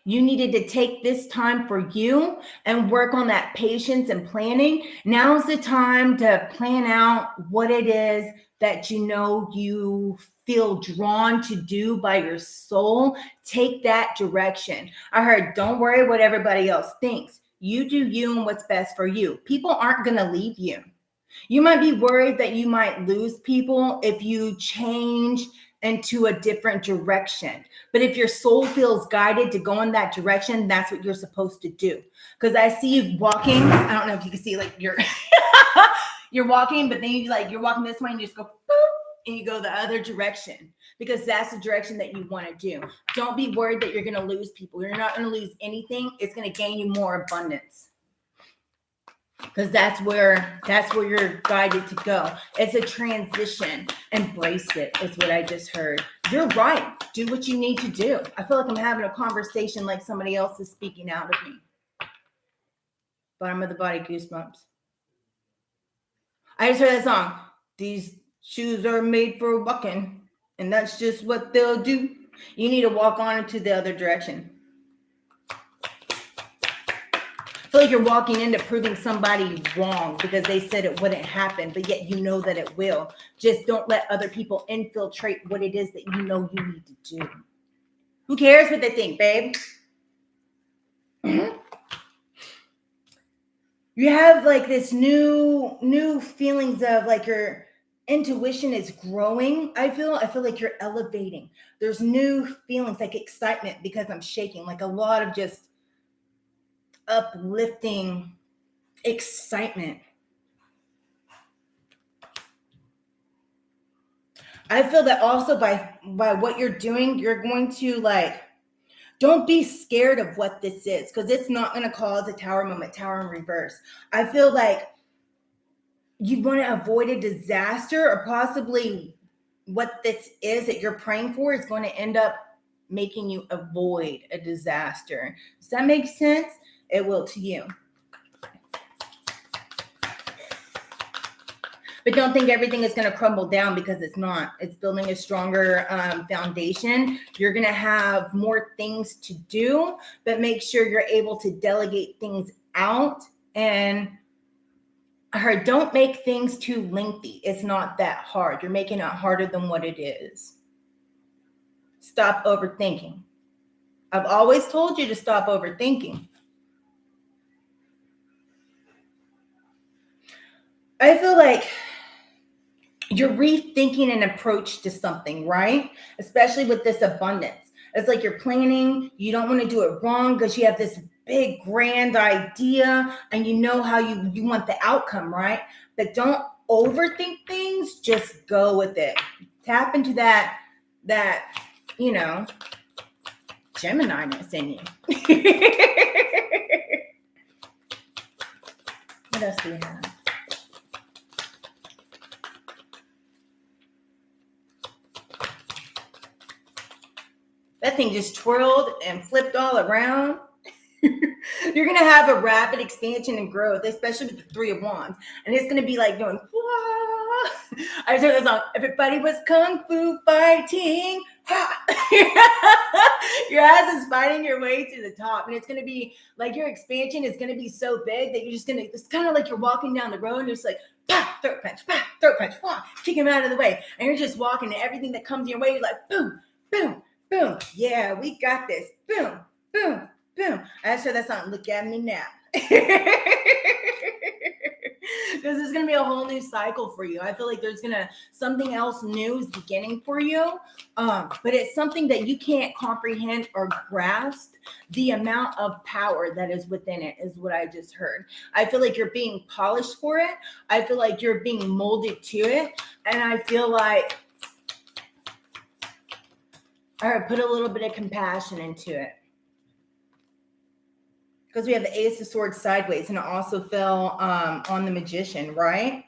You needed to take this time for you and work on that patience and planning. Now's the time to plan out what it is that you feel drawn to do by your soul. Take that direction. I heard, don't worry what everybody else thinks. You do you and what's best for you. People aren't going to leave you. You might be worried that you might lose people if you change into a different direction. But if your soul feels guided to go in that direction, that's what you're supposed to do. Because I see you walking. I don't know if you can see, like you're walking, but then you're walking this way and you just go boop, and you go the other direction because that's the direction that you want to do. Don't be worried that you're going to lose people. You're not going to lose anything. It's going to gain you more abundance. Because that's where you're guided to go. It's a transition. Embrace it is what I just heard. You're right. Do what you need to do. I feel like I'm having a conversation like somebody else is speaking out of me. Bottom of the body, goosebumps. I just heard that song. These shoes are made for walking, and that's just what they'll do. You need to walk on into the other direction. I feel like you're walking into proving somebody wrong because they said it wouldn't happen, but yet you know that it will. Just don't let other people infiltrate what it is that you know you need to do. Who cares what they think, babe? Mm-hmm. You have like this new feelings of like your intuition is growing. I feel like you're elevating. There's new feelings like excitement because I'm shaking, like a lot of just uplifting excitement. I feel that also by what you're doing, you're going to like, don't be scared of what this is because it's not going to cause a tower moment, tower in reverse. I feel like you want to avoid a disaster or possibly what this is that you're praying for is going to end up making you avoid a disaster. Does that make sense? It will to you. But don't think everything is going to crumble down because it's not. It's building a stronger foundation. You're going to have more things to do, but make sure you're able to delegate things out. And I heard, don't make things too lengthy. It's not that hard. You're making it harder than what it is. Stop overthinking. I've always told you to stop overthinking. I feel like you're rethinking an approach to something, right? Especially with this abundance. It's like you're planning, you don't want to do it wrong because you have this big grand idea and you know how you want the outcome, right? But don't overthink things, just go with it. Tap into that you know, Gemini-ness in you. What else do we have? That thing just twirled and flipped all around. You're going to have a rapid expansion and growth, especially with the Three of Wands. And it's going to be like going, wah. I heard that song. Everybody was kung fu fighting. Your ass is fighting your way to the top. And it's going to be like your expansion is going to be so big that you're just going to, it's kind of like you're walking down the road and you're just like, throat punch, wah, kick him out of the way. And you're just walking and everything that comes your way, you're like, boom, boom, boom. Yeah, we got this. Boom, boom, boom. I sure that's not look at me now. Because it's going to be a whole new cycle for you. I feel like there's going to, something else new is beginning for you. But it's something that you can't comprehend or grasp the amount of power that is within it is what I just heard. I feel like you're being polished for it. I feel like you're being molded to it. And I feel like, all right, put a little bit of compassion into it. Because we have the Ace of Swords sideways and it also fell on the Magician, right?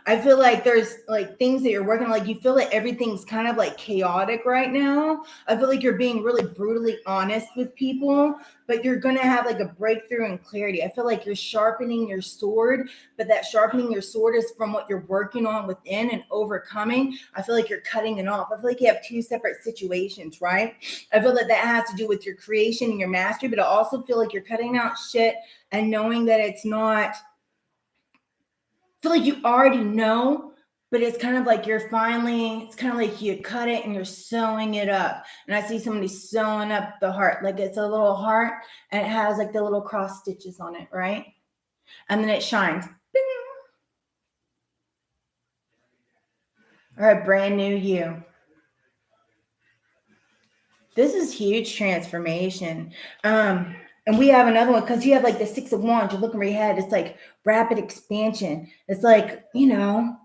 I feel like there's like things that you're working on, like you feel like everything's kind of like chaotic right now. I feel like you're being really brutally honest with people, but you're going to have like a breakthrough in clarity. I feel like you're sharpening your sword, but that sharpening your sword is from what you're working on within and overcoming. I feel like you're cutting it off. I feel like you have two separate situations, right? I feel that that has to do with your creation and your mastery, but I also feel like you're cutting out shit and knowing that it's not, feel like you already know, but it's kind of like you're finally, it's kind of like you cut it and you're sewing it up. And I see somebody sewing up the heart, like it's a little heart and it has like the little cross stitches on it, right? And then it shines. Bing. All right, brand new you. This is huge transformation. And we have another one because you have like the Six of Wands. You're looking right ahead. It's like rapid expansion. It's like, you know,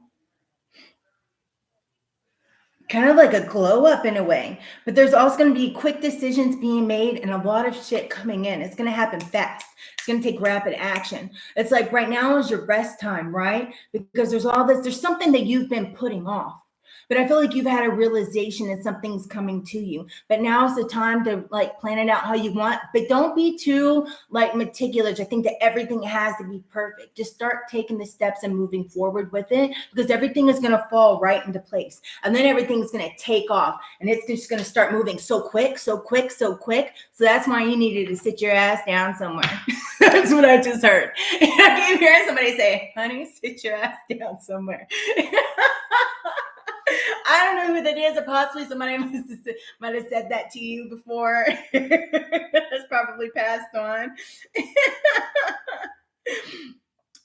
kind of like a glow up in a way. But there's also going to be quick decisions being made and a lot of shit coming in. It's going to happen fast. It's going to take rapid action. It's like right now is your rest time, right? Because there's all this, there's something that you've been putting off. But I feel like you've had a realization that something's coming to you. But now's the time to like plan it out how you want. But don't be too like meticulous. I think that everything has to be perfect. Just start taking the steps and moving forward with it because everything is going to fall right into place. And then everything's going to take off and it's just going to start moving so quick, so quick, so quick. So that's why you needed to sit your ass down somewhere. That's what I just heard. I keep hearing somebody say, honey, sit your ass down somewhere. I don't know who that is, or possibly somebody might have said that to you before. That's probably passed on.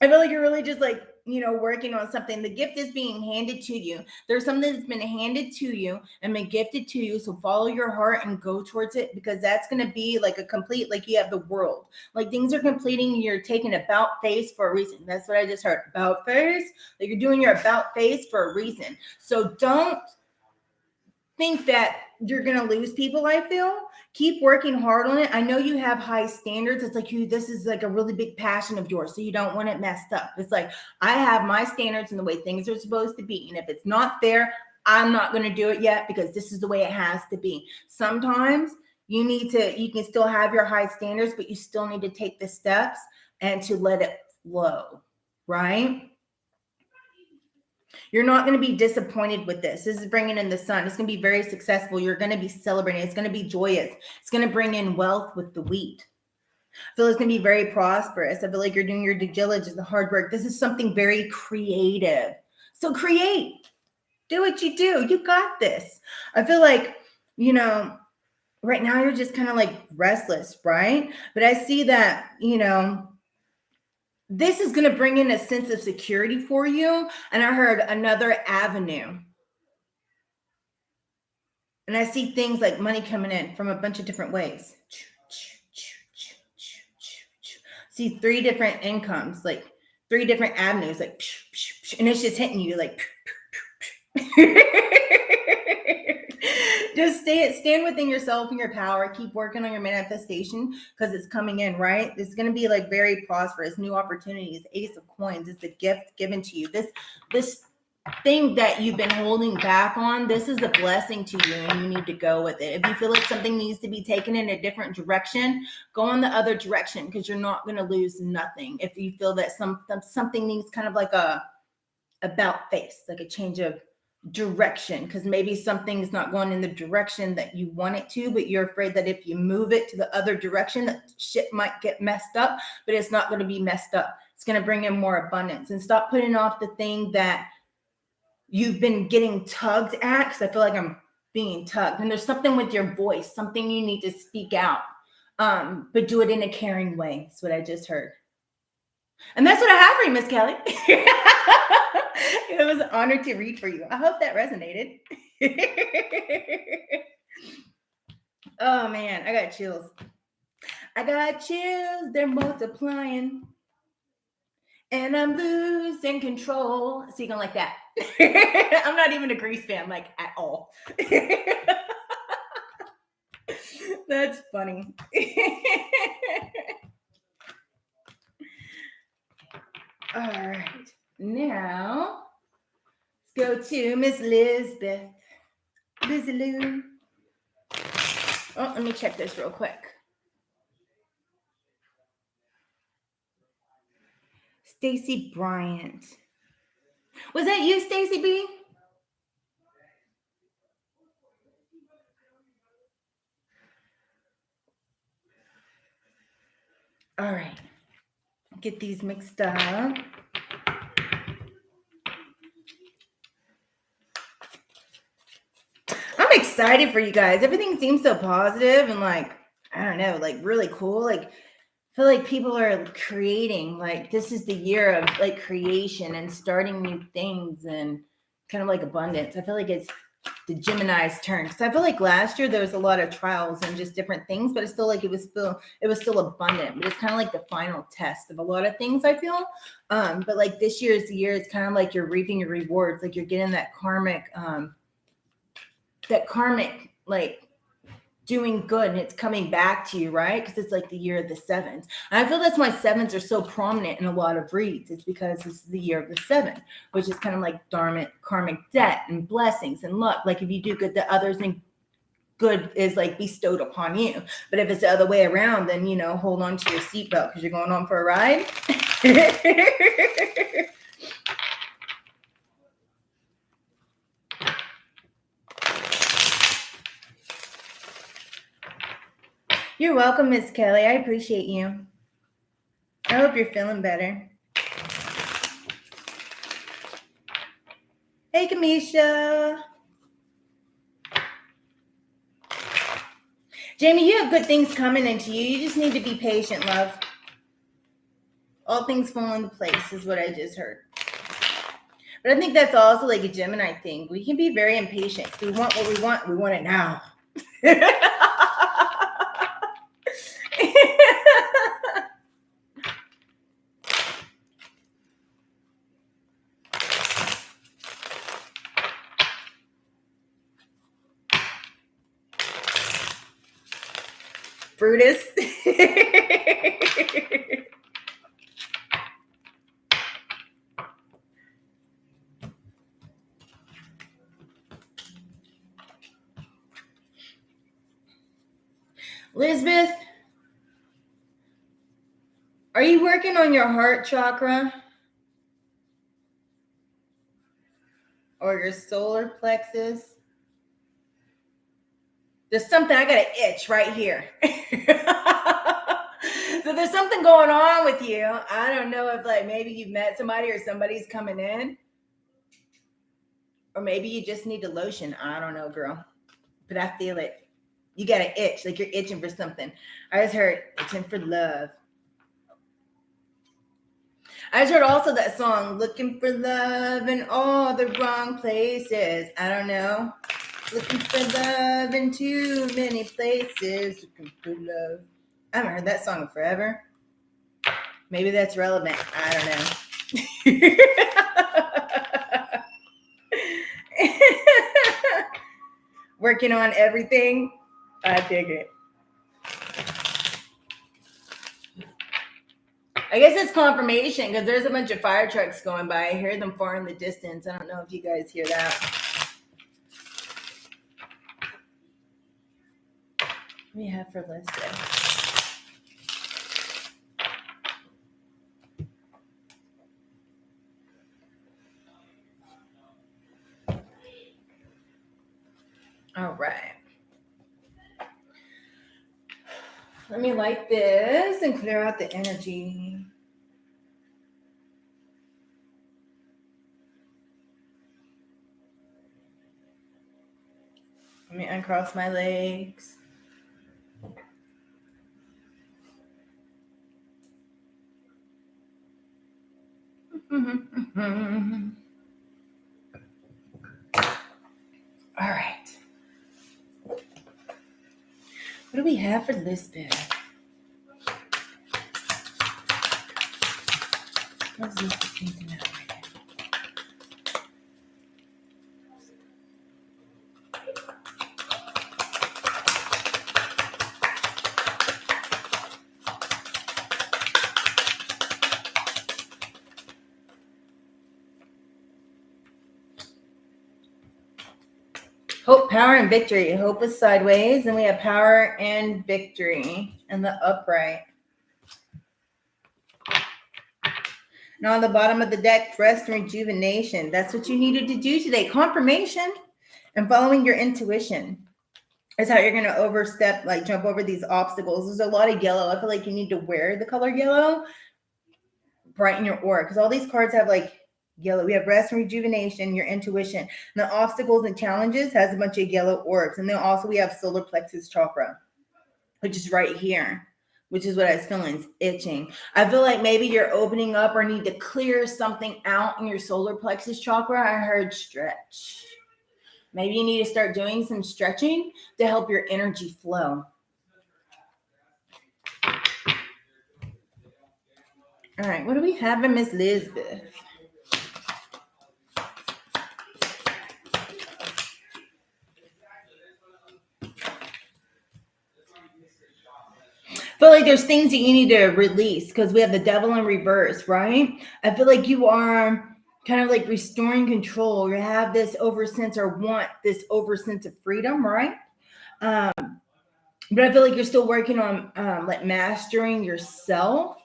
I feel like you're really just like, you know, working on something. The gift is being handed to you. There's something that's been handed to you and been gifted to you. So follow your heart and go towards it because that's going to be like a complete, like you have the world. Like things are completing. You're taking about face for a reason. That's what I just heard. About face. Like you're doing your about face for a reason. So don't think that you're going to lose people. I feel keep working hard on it. I know you have high standards. It's like this is like a really big passion of yours. So you don't want it messed up. It's like, I have my standards and the way things are supposed to be. And if it's not there, I'm not going to do it yet because this is the way it has to be. Sometimes you can still have your high standards, but you still need to take the steps and to let it flow, right? You're not going to be disappointed with this. This is bringing in the sun. It's going to be very successful. You're going to be celebrating. It's going to be joyous. It's going to bring in wealth with the wheat. I feel it's going to be very prosperous. I feel like you're doing your due diligence, the hard work. This is something very creative. So create. Do what you do. You got this. I feel like you know, right now you're just kind of like restless, right? But I see that, this is going to bring in a sense of security for you. And I heard another avenue. And I see things like money coming in from a bunch of different ways. See three different incomes, like three different avenues, like, and it's just hitting you like. Just stand within yourself and your power. Keep working on your manifestation because it's coming in, right? It's going to be like very prosperous, new opportunities. Ace of Coins is the gift given to you. This thing that you've been holding back on, this is a blessing to you, and you need to go with it. If you feel like something needs to be taken in a different direction, go in the other direction, because you're not going to lose nothing. If you feel that something needs kind of like a about face, like a change of direction, because maybe something's not going in the direction that you want it to, but you're afraid that if you move it to the other direction, that shit might get messed up. But it's not going to be messed up. It's going to bring in more abundance. And stop putting off the thing that you've been getting tugged at, because I feel like I'm being tugged. And there's something with your voice, something you need to speak out, but do it in a caring way. That's what I just heard. And that's what I have for you, Miss Kelly. It was an honor to read for you. I hope that resonated. Oh man, I got chills. I got chills. They're multiplying. And I'm losing control. See, going like that. I'm not even a Grease fan, like at all. That's funny. All right. Now, let's go to Miss Lisbeth. Lizzie Lou. Oh, let me check this real quick. Stacy Bryant. Was that you, Stacy B? All right. Get these mixed up. I'm excited for you guys. Everything seems so positive and like, I don't know, like really cool. Like, I feel like people are creating, like this is the year of like creation and starting new things and kind of like abundance. I feel like it's the Gemini's turn, because I feel like last year there was a lot of trials and just different things, but it's still like it was still abundant. But it's kind of like the final test of a lot of things, I feel. But like this year is the year. It's kind of like you're reaping your rewards, like you're getting that karmic like doing good, and it's coming back to you, right? Because it's like the year of the sevens. And I feel that's why sevens are so prominent in a lot of reads. It's because this is the year of the seven, which is kind of like karmic debt and blessings and luck. Like if you do good to others, and good is like bestowed upon you. But if it's the other way around, then hold on to your seatbelt because you're going on for a ride. You're welcome, Miss Kelly. I appreciate you. I hope you're feeling better. Hey, Kamisha. Jamie, you have good things coming into you. You just need to be patient, love. All things fall into place is what I just heard. But I think that's also like a Gemini thing. We can be very impatient. If we want what we want it now. Brutus. Elizabeth, are you working on your heart chakra or your solar plexus? There's something, I got an itch right here. So there's something going on with you. I don't know if like maybe you've met somebody or somebody's coming in. Or maybe you just need a lotion. I don't know, girl. but I feel it. You got an itch, like you're itching for something. I just heard itching for love. I just heard also that song, looking for love in all the wrong places. I don't know. Looking for love in too many places. Looking for love. I haven't heard that song in forever. Maybe that's relevant. I don't know. Working on everything. I dig it. I guess it's confirmation because there's a bunch of fire trucks going by. I hear them far in the distance. I don't know if you guys hear that. What do we have for Lisbeth? All right. Let me light this and clear out the energy. Let me uncross my legs. All right. What do we have for Lisbeth? What's Lisbeth thinking about right now? Hope, power, and victory. Hope is sideways, and we have power and victory in the upright. Now on the bottom of the deck, rest and rejuvenation. That's what you needed to do today. Confirmation and following your intuition is how you're going to overstep, like jump over these obstacles. There's a lot of yellow. I feel like you need to wear the color yellow, brighten your aura, because all these cards have like yellow. We have rest and rejuvenation, your intuition. And the obstacles and challenges has a bunch of yellow orbs. And then also we have solar plexus chakra, which is right here, which is what I was feeling, is itching. I feel like maybe you're opening up or need to clear something out in your solar plexus chakra. I heard stretch. Maybe you need to start doing some stretching to help your energy flow. All right, what do we have in Miss Lisbeth? I feel like there's things that you need to release because we have the devil in reverse, right? I feel like you are kind of like restoring control. You have this oversense or want this oversense of freedom, right? But I feel like you're still working on like mastering yourself.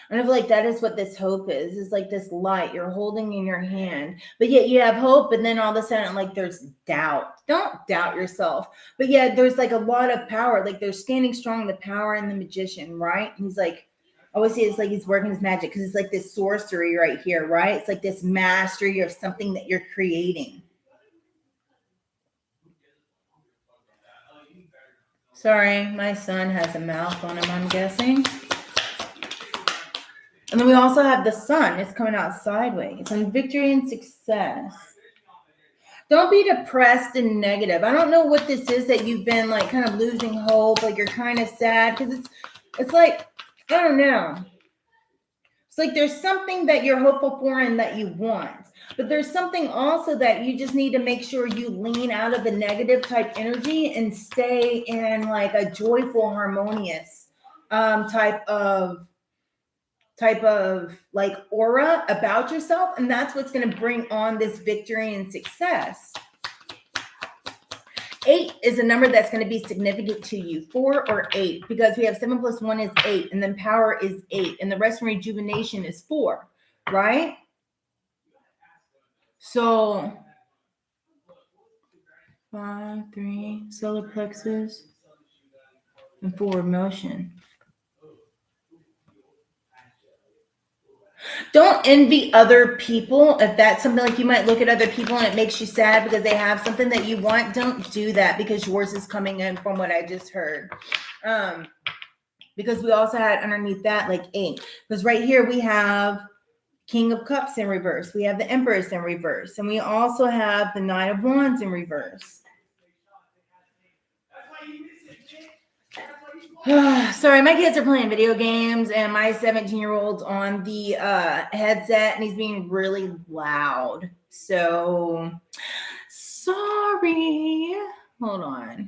And I feel like that is what this hope is. It's like this light you're holding in your hand, but yet you have hope. And then all of a sudden, like there's doubt. Don't doubt yourself. But yeah, there's like a lot of power. Like there's standing strong, the power and the magician, right? And he's like, I always see it's like he's working his magic because it's like this sorcery right here, right? It's like this mastery of something that you're creating. Sorry, my son has a mouth on him, I'm guessing. And then we also have the sun. It's coming out sideways. And victory and success. Don't be depressed and negative. I don't know what this is that you've been like kind of losing hope. Like you're kind of sad because it's like, I don't know. It's like there's something that you're hopeful for and that you want. But there's something also that you just need to make sure you lean out of the negative type energy and stay in like a joyful, harmonious type of like aura about yourself. And that's what's going to bring on this victory and success. 8 is a number that's going to be significant to you, 4 or 8, because we have 7 plus 1 is 8, and then power is 8, and the rest and rejuvenation is 4, right? So 5, 3, solar plexus, and forward motion. Don't envy other people. If that's something like you might look at other people and it makes you sad because they have something that you want, don't do that because yours is coming in from what I just heard. Because we also had underneath that like 8. Because right here we have King of Cups in reverse. We have the Empress in reverse. And we also have the Nine of Wands in reverse. Sorry, my kids are playing video games and my 17-year-old's on the headset and he's being really loud. So sorry. Hold on.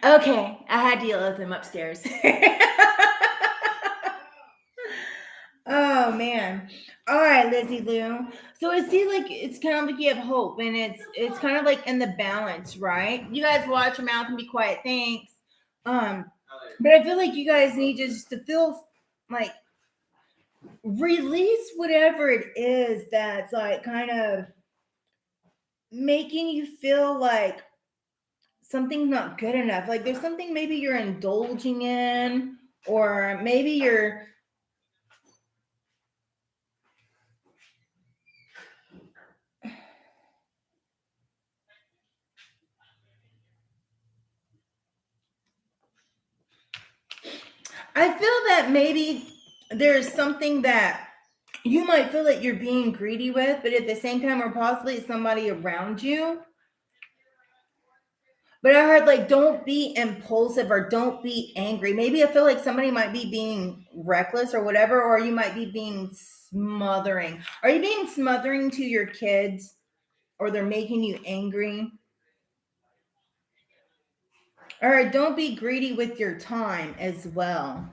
Okay, I had to yell at them upstairs. Oh man. All right, Lizzie Lou. So I see like it's kind of like you have hope and it's kind of like in the balance, right? You guys watch your mouth and be quiet. Thanks. But I feel like you guys need just to feel like release whatever it is that's like kind of making you feel like something's not good enough. Like there's something maybe you're indulging in, or maybe you're I feel that maybe there's something that you might feel that you're being greedy with, but at the same time, or possibly it's somebody around you. But I heard like don't be impulsive or don't be angry. Maybe I feel like somebody might be being reckless or whatever, or you might be being smothering. Are you being smothering to your kids or they're making you angry? All right, don't be greedy with your time as well.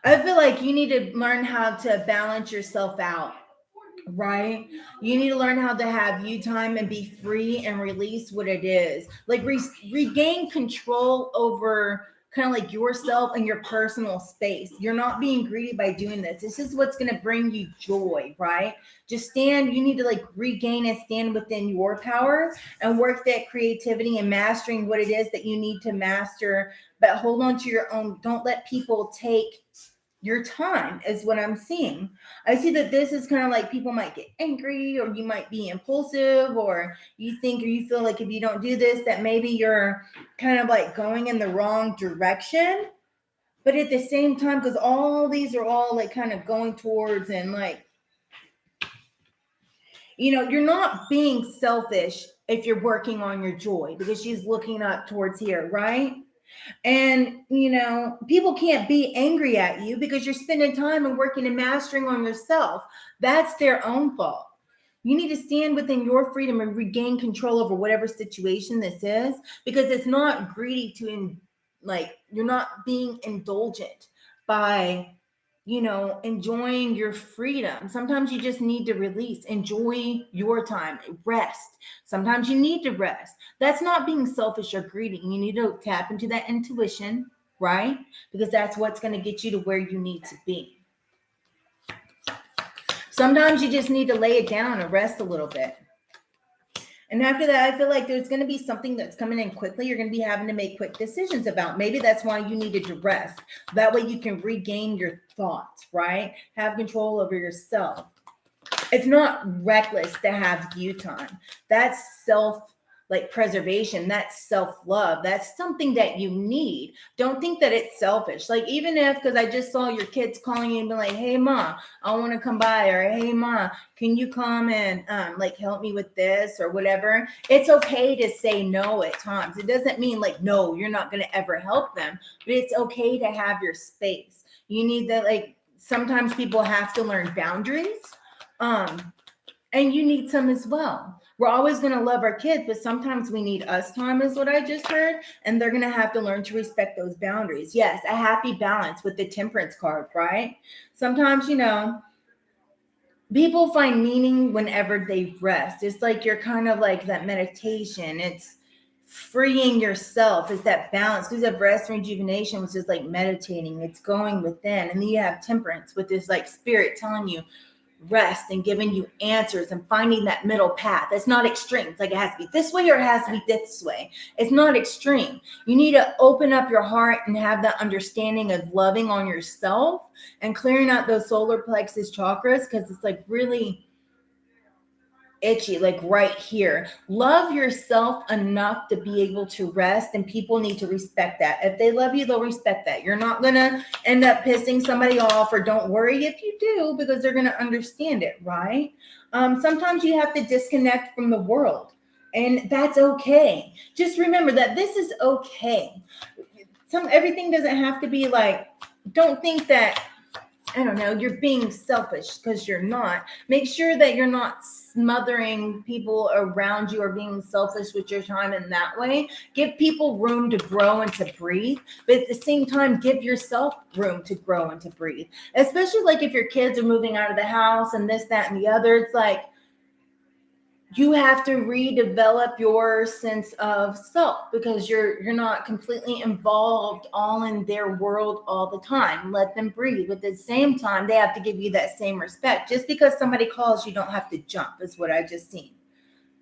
I feel like you need to learn how to balance yourself out, right? You need to learn how to have you time and be free and release what it is. Like regain control over kind of like yourself and your personal space. You're not being greedy by doing this. This is what's going to bring you joy, right? Just stand, you need to like regain and stand within your power and work that creativity and mastering what it is that you need to master, but hold on to your own. Don't let people take your time is what I'm seeing. I see that this is kind of like people might get angry or you might be impulsive or you think or you feel like if you don't do this that maybe you're kind of like going in the wrong direction. But at the same time, because all these are all like kind of going towards and like, you're not being selfish if you're working on your joy because she's looking up towards here, right? And, people can't be angry at you because you're spending time and working and mastering on yourself. That's their own fault. You need to stand within your freedom and regain control over whatever situation this is because it's not greedy you're not being indulgent by enjoying your freedom. Sometimes you just need to release, enjoy your time, rest. Sometimes you need to rest. That's not being selfish or greedy. You need to tap into that intuition, right? Because that's what's going to get you to where you need to be. Sometimes you just need to lay it down and rest a little bit. And after that, I feel like there's going to be something that's coming in quickly. You're going to be having to make quick decisions about. Maybe that's why you needed to rest. That way you can regain your thoughts, right? Have control over yourself. It's not reckless to have you time. That's preservation. That's self-love. That's something that you need. Don't think that it's selfish. Like even if, because I just saw your kids calling you and be like, hey ma, I want to come by, or hey ma, can you come and help me with this or whatever. It's okay to say no at times. It doesn't mean like, no, you're not going to ever help them, but it's okay to have your space. You need that, sometimes people have to learn boundaries. And you need some as well. We're always going to love our kids, but sometimes we need us time is what I just heard. And they're going to have to learn to respect those boundaries. Yes, a happy balance with the temperance card, right? Sometimes, people find meaning whenever they rest. It's like you're kind of like that meditation. It's freeing yourself. It's that balance. Because of rest and rejuvenation, which is like meditating. It's going within. And then you have temperance with this like spirit telling you, rest and giving you answers and finding that middle path. It's not extreme. It's like it has to be this way or it has to be this way. It's not extreme. You need to open up your heart and have that understanding of loving on yourself and clearing out those solar plexus chakras, because it's like really itchy, like right here. Love yourself enough to be able to rest, and people need to respect that. If they love you, they'll respect that. You're not gonna end up pissing somebody off, or don't worry if you do, because they're gonna understand it, right? Sometimes you have to disconnect from the world, and that's okay. Just remember that this is okay. Everything doesn't have to be like, don't think that, I don't know, you're being selfish, because you're not. Make sure that you're not smothering people around you or being selfish with your time in that way. Give people room to grow and to breathe, but at the same time, give yourself room to grow and to breathe. Especially like if your kids are moving out of the house and this, that, and the other, it's like, you have to redevelop your sense of self, because you're not completely involved all in their world all the time. Let them breathe. But at the same time, they have to give you that same respect. Just because somebody calls, you don't have to jump, is what I just seen.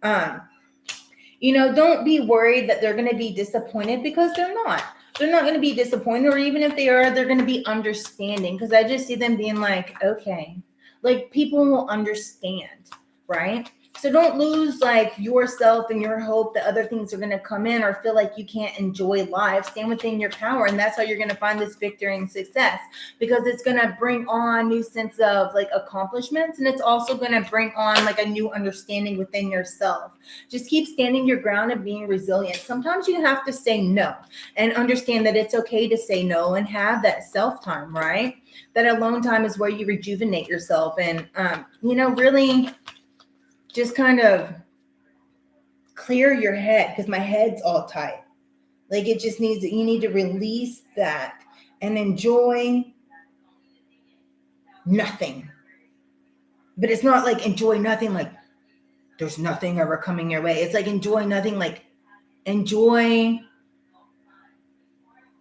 Don't be worried that they're going to be disappointed, because they're not. They're not going to be disappointed, or even if they are, they're going to be understanding, because I just see them being like, okay, like people will understand, right? So don't lose like yourself and your hope that other things are going to come in, or feel like you can't enjoy life. Stand within your power, and that's how you're going to find this victory and success, because it's going to bring on a new sense of like accomplishments, and it's also going to bring on like a new understanding within yourself. Just keep standing your ground and being resilient. Sometimes you have to say no, and understand that it's okay to say no and have that self time, right? That alone time is where you rejuvenate yourself and, really just kind of clear your head, because my head's all tight. Like it just needs, you need to release that and enjoy nothing. But it's not like enjoy nothing like there's nothing ever coming your way. It's like enjoy nothing, like enjoy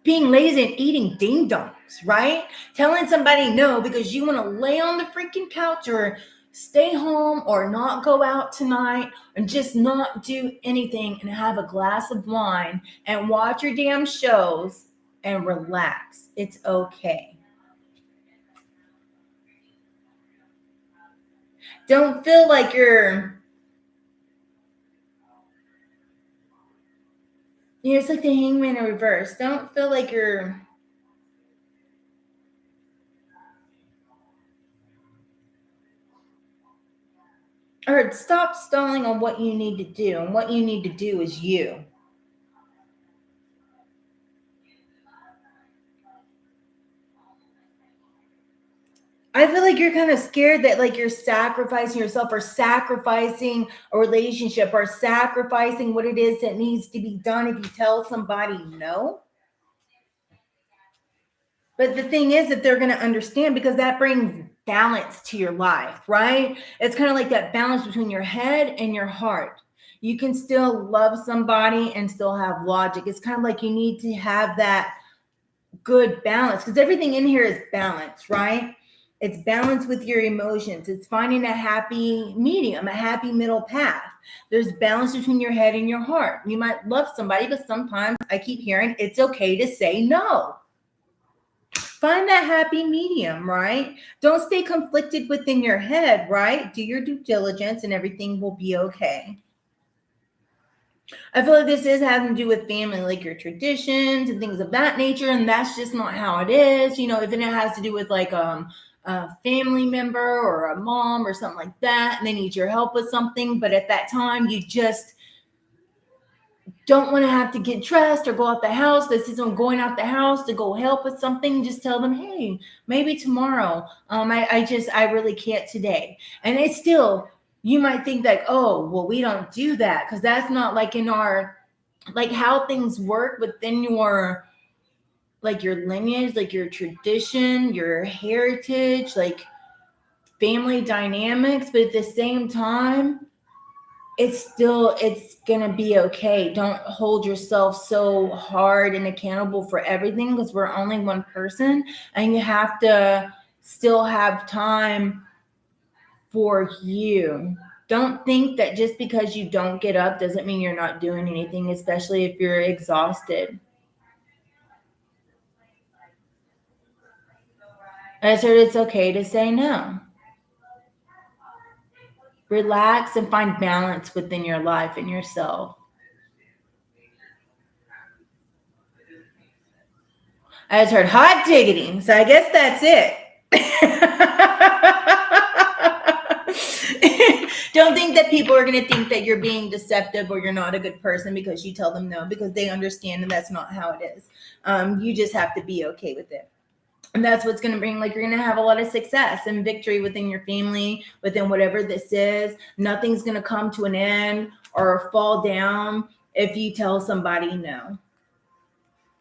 being lazy and eating ding dongs, right? Telling somebody no because you want to lay on the freaking couch or stay home or not go out tonight and just not do anything and have a glass of wine and watch your damn shows and relax. It's okay. Don't feel like it's like the hangman in reverse. Don't feel like or stop stalling on what you need to do. And what you need to do is you. I feel like you're kind of scared that like you're sacrificing yourself or sacrificing a relationship or sacrificing what it is that needs to be done if you tell somebody no. But the thing is that they're going to understand, because that brings balance to your life, right? It's kind of like that balance between your head and your heart. You can still love somebody and still have logic. It's kind of like you need to have that good balance, because everything in here is balance, right? It's balance with your emotions. It's finding a happy medium, a happy middle path. There's balance between your head and your heart. You might love somebody, but sometimes I keep hearing it's okay to say no. Find that happy medium, right? Don't stay conflicted within your head, right? Do your due diligence and everything will be okay. I feel like this is having to do with family, like your traditions and things of that nature. And that's just not how it is. If it has to do with like a family member or a mom or something like that, and they need your help with something. But at that time, you just don't want to have to get dressed or go out the house. This isn't going out the house to go help with something. Just tell them, hey, maybe tomorrow. I really can't today. And it's still, you might think like, oh, well, we don't do that, because that's not like in our, like how things work within your, like your lineage, like your tradition, your heritage, like family dynamics. But at the same time, it's gonna be okay. Don't hold yourself so hard and accountable for everything, because we're only one person, and you have to still have time for you. Don't think that just because you don't get up doesn't mean you're not doing anything, especially if you're exhausted. I said it's okay to say no. Relax and find balance within your life and yourself. I just heard hot diggity, so I guess that's it. Don't think that people are going to think that you're being deceptive or you're not a good person because you tell them no, because they understand and that's not how it is. You just have to be okay with it. And that's what's going to bring, like, you're going to have a lot of success and victory within your family, within whatever this is. Nothing's going to come to an end or fall down if you tell somebody no.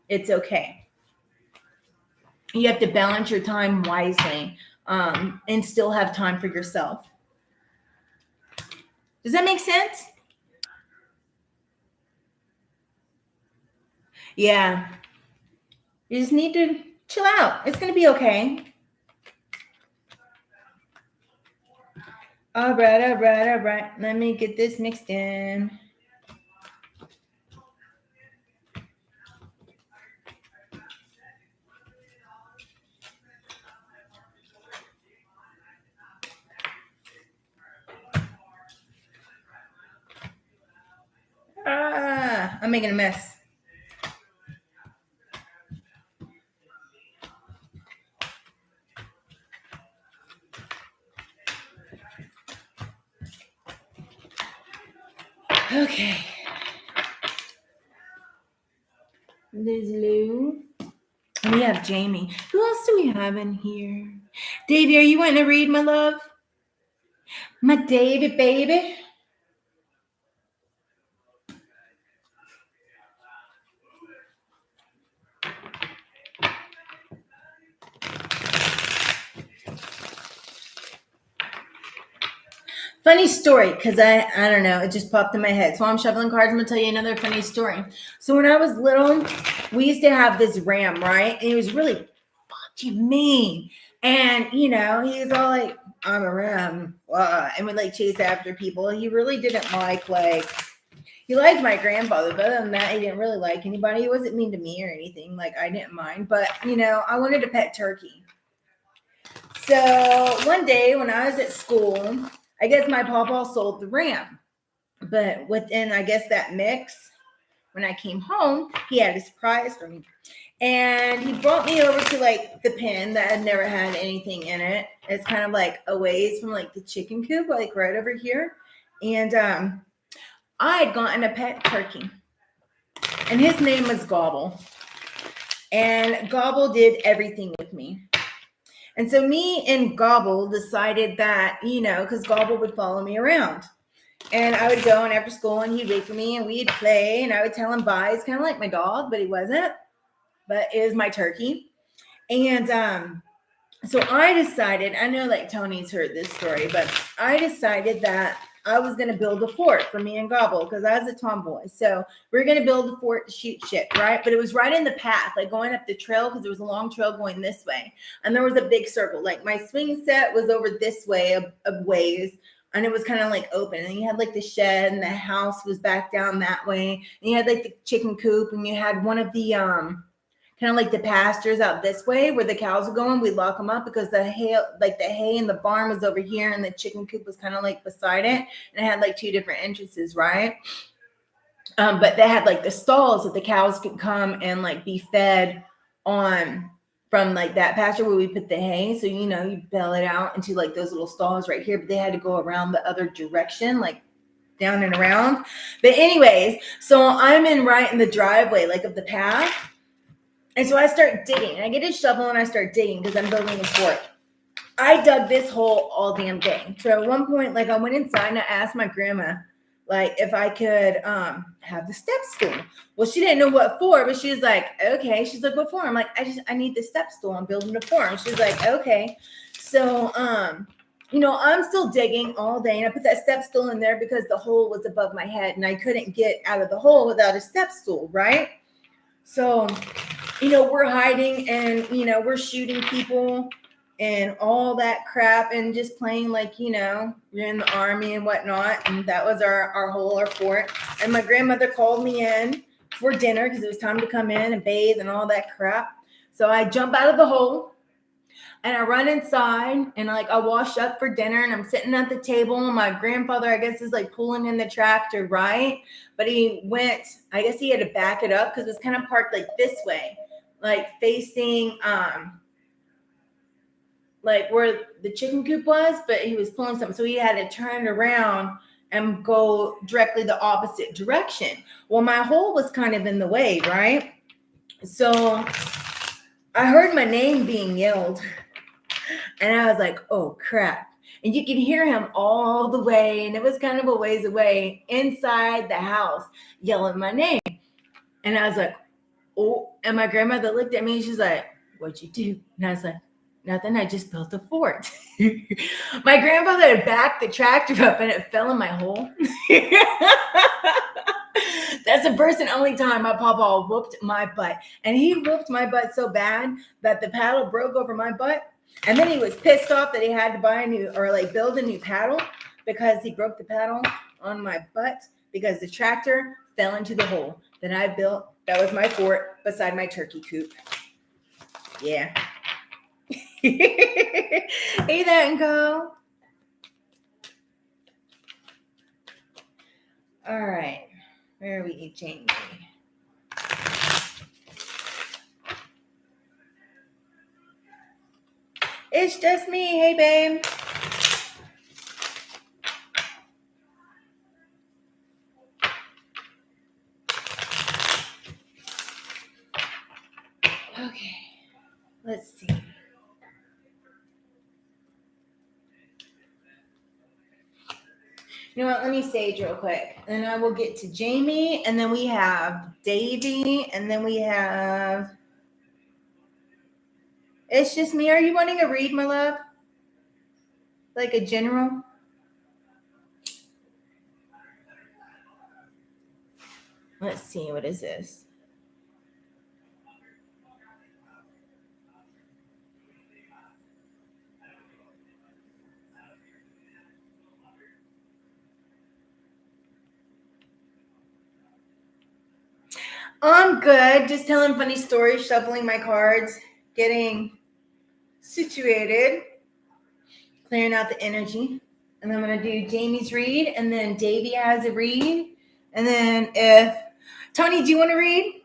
It's okay. You have to balance your time wisely, and still have time for yourself. Does that make sense? Yeah. You just need to chill out. It's going to be okay. All right. Let me get this mixed in. I'm making a mess. Okay. There's Lou. And we have Jamie. Who else do we have in here? Davey, are you wanting to read, my love? My David, baby. Funny story, because I don't know, it just popped in my head. So I'm shuffling cards. I'm gonna tell you another funny story. So when I was little, we used to have this ram, right? And he was really fucking mean. And he was all like, "I'm a ram," and would like chase after people. He really didn't like he liked my grandfather, but other than that, he didn't really like anybody. He wasn't mean to me or anything. Like, I didn't mind, but I wanted a pet turkey. So one day when I was at school, I guess my papa sold the ram. But within, I guess, that mix, when I came home, he had a surprise for me. And he brought me over to like the pen that had never had anything in it. It's kind of like a ways from like the chicken coop, like right over here. And I had gotten a pet turkey. And his name was Gobble. And Gobble did everything with me. And so me and Gobble decided that, because Gobble would follow me around. And I would go and after school and he'd wait for me and we'd play and I would tell him bye. It's kind of like my dog, but he wasn't. But it was my turkey. And so I decided, I know like Tony's heard this story, but I decided that I was going to build a fort for me and Gobble because I was a tomboy. So we are going to build a fort to shoot shit, right? But it was right in the path, like going up the trail because there was a long trail going this way. And there was a big circle. Like my swing set was over this way of ways. And it was kind of like open. And you had like the shed and the house was back down that way. And you had like the chicken coop and you had one of the kind of like the pastures out this way where the cows are going. We lock them up because the hay in the barn was over here and the chicken coop was kind of like beside it. And it had like two different entrances, right? But they had like the stalls that the cows could come and like be fed on from like that pasture where we put the hay. So, you bail it out into like those little stalls right here, but they had to go around the other direction, like down and around. But anyways, so I'm right in the driveway, like of the path. And so I start digging. I get a shovel and I start digging because I'm building a fort. I dug this hole all damn day. So at one point, like I went inside and I asked my grandma, like if I could have the step stool. Well, she didn't know what for, but she was like, okay. She's like, what for? I'm like, I need the step stool. I'm building a fort. And she's like, okay. So I'm still digging all day. And I put that step stool in there because the hole was above my head and I couldn't get out of the hole without a step stool, right? So we're hiding and, we're shooting people and all that crap, and just playing like, you're in the army and whatnot. And that was our hole, our fort. And my grandmother called me in for dinner because it was time to come in and bathe and all that crap. So I jump out of the hole and I run inside, and I wash up for dinner, and I'm sitting at the table, and my grandfather, I guess, is like pulling in the tractor, right? But I guess he had to back it up because it was kind of parked like this way, like facing like where the chicken coop was, but he was pulling something. So he had to turn around and go directly the opposite direction. Well, my hole was kind of in the way, right? So I heard my name being yelled, and I was like, oh crap. And you can hear him all the way, and it was kind of a ways away inside the house yelling my name. And I was like, oh, and my grandmother looked at me and she's like, what'd you do? And I was like, nothing, I just built a fort. My grandfather had backed the tractor up and it fell in my hole. That's the first and only time my papa whooped my butt. And he whooped my butt so bad that the paddle broke over my butt. And then he was pissed off that he had to buy build a new paddle because he broke the paddle on my butt because the tractor fell into the hole that I built. That was my fort beside my turkey coop. Yeah. Hey there, Uncle. All right. Where are we, Jamie? It's just me. Hey, babe. Okay. Let's see. You know what? Let me sage real quick. And I will get to Jamie. And then we have Davy. And then we have... It's just me. Are you wanting a read, my love? Like a general? Let's see. What is this? I'm good. Just telling funny stories, shuffling my cards, getting situated, clearing out the energy. And I'm going to do Jamie's read, and then Davey has a read. And then Tony, do you want to read?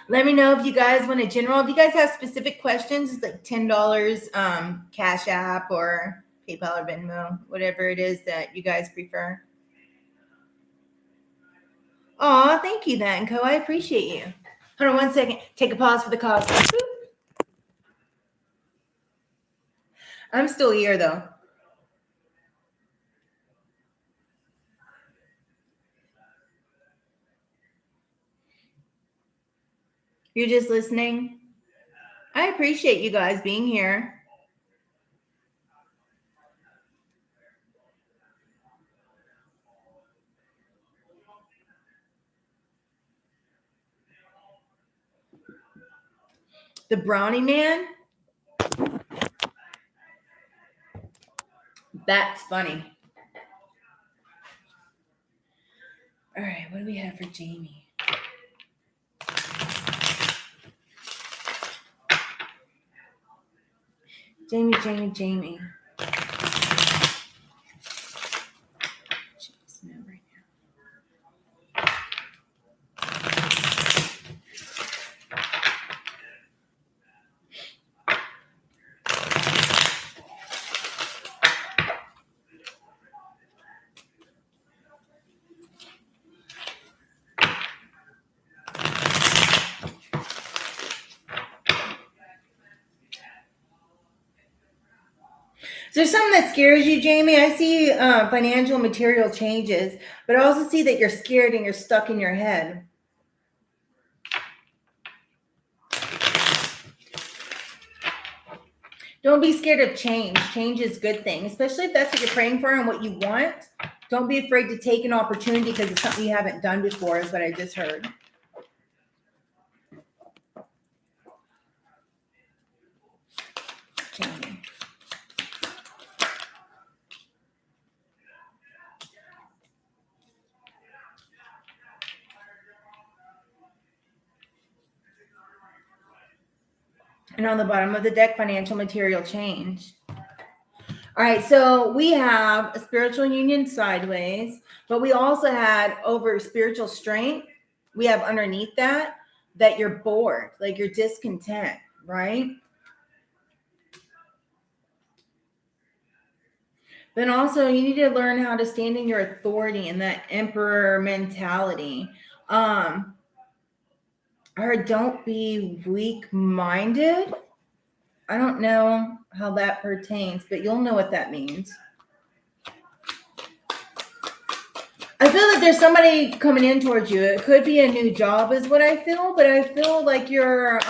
Let me know if you guys want a general. If you guys have specific questions, it's like $10 Cash App or PayPal or Venmo, whatever it is that you guys prefer. Aw, thank you, that and Co. I appreciate you. Hold on one second. Take a pause for the cause. I'm still here, though. You're just listening? I appreciate you guys being here. The Brownie Man? That's funny. All right, what do we have for Jamie? Jamie. Jeez, no, right now. Is there something that scares you, Jamie? I see financial material changes, but I also see that you're scared and you're stuck in your head. Don't be scared of change. Change is a good thing, especially if that's what you're praying for and what you want. Don't be afraid to take an opportunity because it's something you haven't done before, is what I just heard. And on the bottom of the deck, financial material change. All right, so we have a spiritual union sideways, but we also had over spiritual strength. We have underneath that you're bored, like you're discontent, right? Then also you need to learn how to stand in your authority and that emperor mentality. Or don't be weak-minded. I don't know how that pertains, but you'll know what that means. I feel like there's somebody coming in towards you. It could be a new job is what I feel, but I feel like you're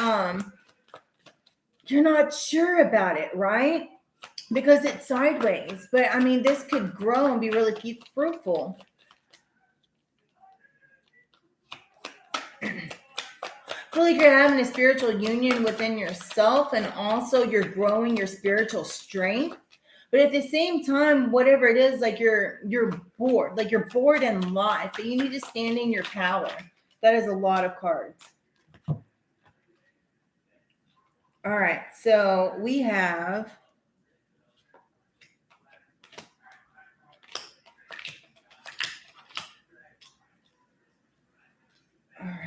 not sure about it, right? Because it's sideways. But I mean, this could grow and be really fruitful. I feel like you're having a spiritual union within yourself, and also you're growing your spiritual strength. But at the same time, whatever it is, like you're bored, like you're bored in life, but you need to stand in your power. That is a lot of cards. All right, so we have all right.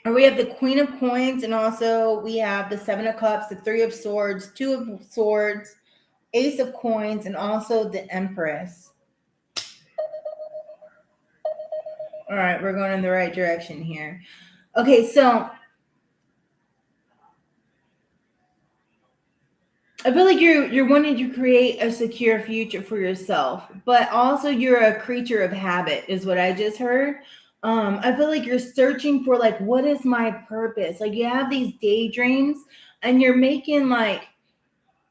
And we have the Queen of Coins, and also we have the Seven of Cups, the Three of Swords, Two of Swords, Ace of Coins, and also the Empress. All right, we're going in the right direction here. Okay, so I feel like you're wanting to create a secure future for yourself, but also you're a creature of habit, is what I just heard. I feel like you're searching for like, what is my purpose? Like you have these daydreams, and you're making like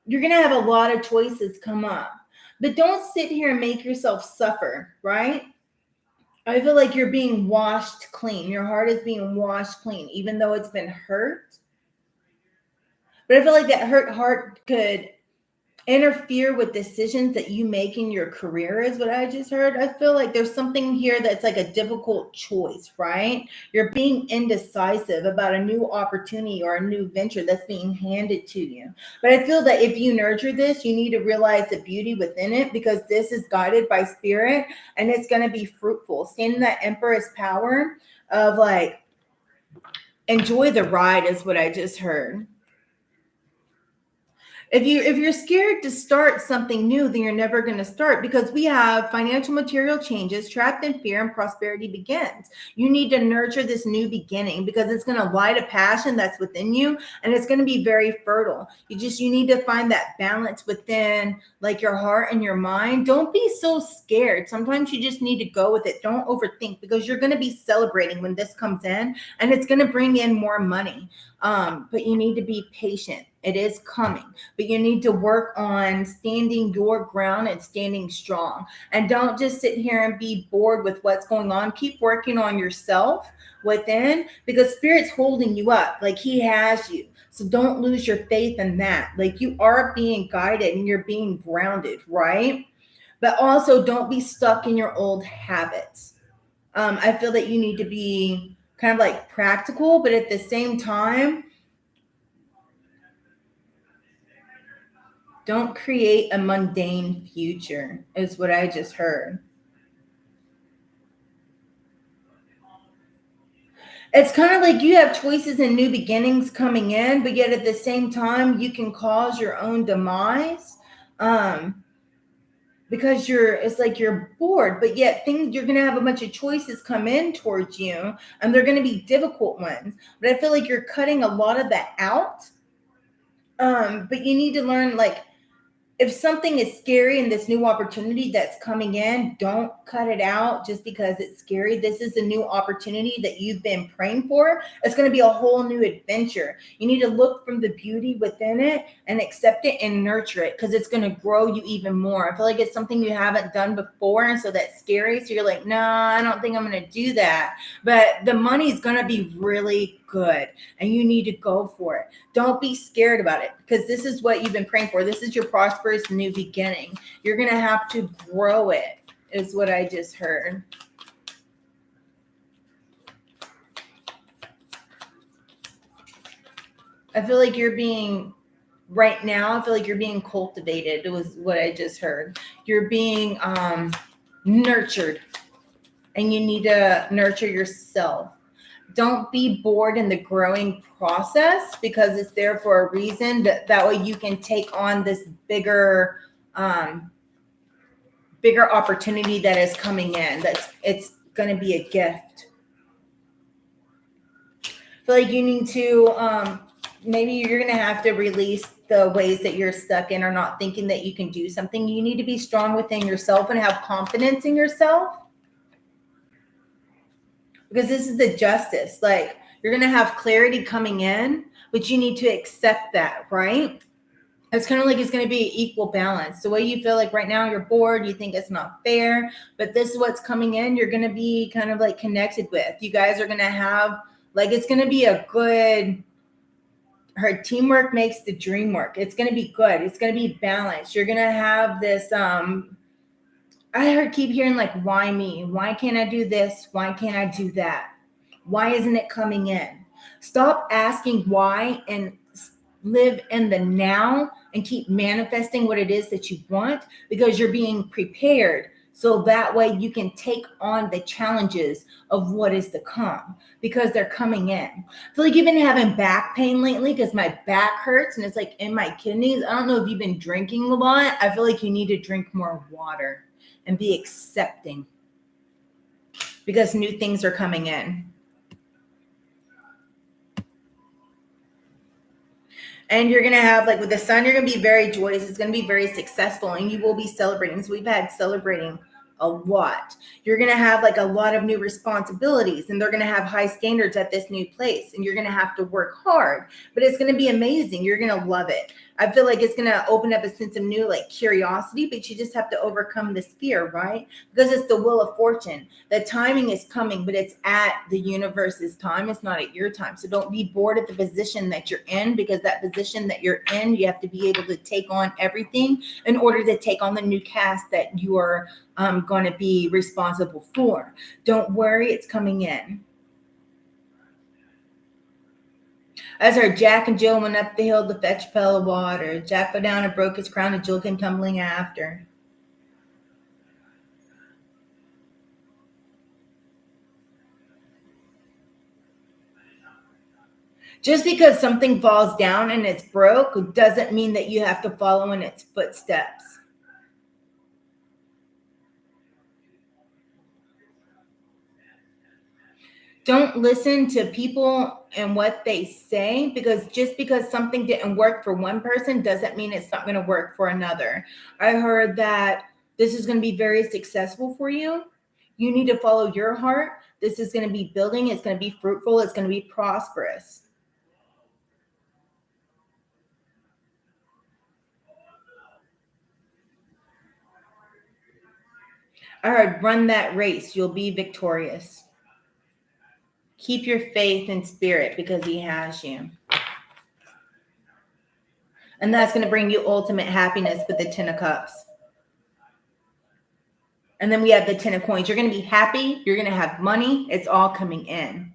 you're gonna have a lot of choices come up, but don't sit here and make yourself suffer, right? I feel like you're being washed clean. Your heart is being washed clean, even though it's been hurt. But I feel like that hurt heart could interfere with decisions that you make in your career is what I just heard. I feel like there's something here that's like a difficult choice, right? You're being indecisive about a new opportunity or a new venture that's being handed to you. But I feel that if you nurture this, you need to realize the beauty within it, because this is guided by spirit and it's going to be fruitful. Stand in that Empress power of like, enjoy the ride is what I just heard. If you're scared to start something new, then you're never going to start, because we have financial material changes, trapped in fear, and prosperity begins. You need to nurture this new beginning, because it's going to light a passion that's within you, and it's going to be very fertile. You need to find that balance within like your heart and your mind. Don't be so scared. Sometimes you just need to go with it. Don't overthink, because you're going to be celebrating when this comes in, and it's going to bring in more money. But you need to be patient. It is coming, but you need to work on standing your ground and standing strong. And don't just sit here and be bored with what's going on. Keep working on yourself within, because spirit's holding you up. Like he has you. So don't lose your faith in that. Like you are being guided and you're being grounded, right? But also don't be stuck in your old habits. I feel that you need to be kind of like practical, but at the same time, don't create a mundane future, is what I just heard. It's kind of like you have choices and new beginnings coming in, but yet at the same time, you can cause your own demise. Because it's like you're bored, but yet you're going to have a bunch of choices come in towards you, and they're going to be difficult ones. But I feel like you're cutting a lot of that out. But you need to learn, like, if something is scary in this new opportunity that's coming in, don't cut it out just because it's scary. This is a new opportunity that you've been praying for. It's going to be a whole new adventure. You need to look from the beauty within it and accept it and nurture it, because it's going to grow you even more. I feel like it's something you haven't done before, and so that's scary. So you're like, no, I don't think I'm going to do that. But the money is going to be really good and you need to go for it. Don't be scared about it, because this is what you've been praying for. This is your prosperous new beginning. You're going to have to grow it, is what I just heard. I feel like you're being, right now, I feel like you're being cultivated. It was what I just heard. You're being nurtured, and you need to nurture yourself. Don't be bored in the growing process, because it's there for a reason. That way you can take on this bigger opportunity that is coming in. It's going to be a gift. I feel like you need to, maybe you're going to have to release the ways that you're stuck in or not thinking that you can do something. You need to be strong within yourself and have confidence in yourself. Because this is the justice. Like, you're going to have clarity coming in, but you need to accept that, right? It's kind of like it's going to be equal balance. The way you feel like right now, you're bored, you think it's not fair, but this is what's coming in. You're going to be kind of like connected with. You guys are going to have, like, it's going to be a good, her teamwork makes the dream work. It's going to be good. It's going to be balanced. You're going to have this, keep hearing like, why me? Why can't I do this? Why can't I do that? Why isn't it coming in? Stop asking why and live in the now and keep manifesting what it is that you want, because you're being prepared. So that way you can take on the challenges of what is to come, because they're coming in. I feel like you've been having back pain lately because my back hurts and it's like in my kidneys. I don't know if you've been drinking a lot. I feel like you need to drink more water and be accepting, because new things are coming in. And you're going to have, like with the sun, you're going to be very joyous. It's going to be very successful, and you will be celebrating. So we've had celebrating a lot. You're going to have like a lot of new responsibilities, and they're going to have high standards at this new place, and you're going to have to work hard, but it's going to be amazing. You're going to love it. I feel like it's going to open up a sense of new, like, curiosity, but you just have to overcome this fear, right? Because it's the wheel of fortune. The timing is coming, but it's at the universe's time. It's not at your time. So don't be bored at the position that you're in, because that position that you're in, you have to be able to take on everything in order to take on the new cast that you are going to be responsible for. Don't worry, it's coming in. As our Jack and Jill went up the hill to fetch a pail of water, Jack fell down and broke his crown, and Jill came tumbling after. Just because something falls down and it's broke doesn't mean that you have to follow in its footsteps. Don't listen to people and what they say, because just because something didn't work for one person doesn't mean it's not going to work for another. I heard that this is going to be very successful for you. You need to follow your heart. This is going to be building. It's going to be fruitful. It's going to be prosperous. I heard, run that race. You'll be victorious. Keep your faith in spirit, because he has you. And that's going to bring you ultimate happiness with the 10 of cups. And then we have the 10 of coins. You're going to be happy. You're going to have money. It's all coming in.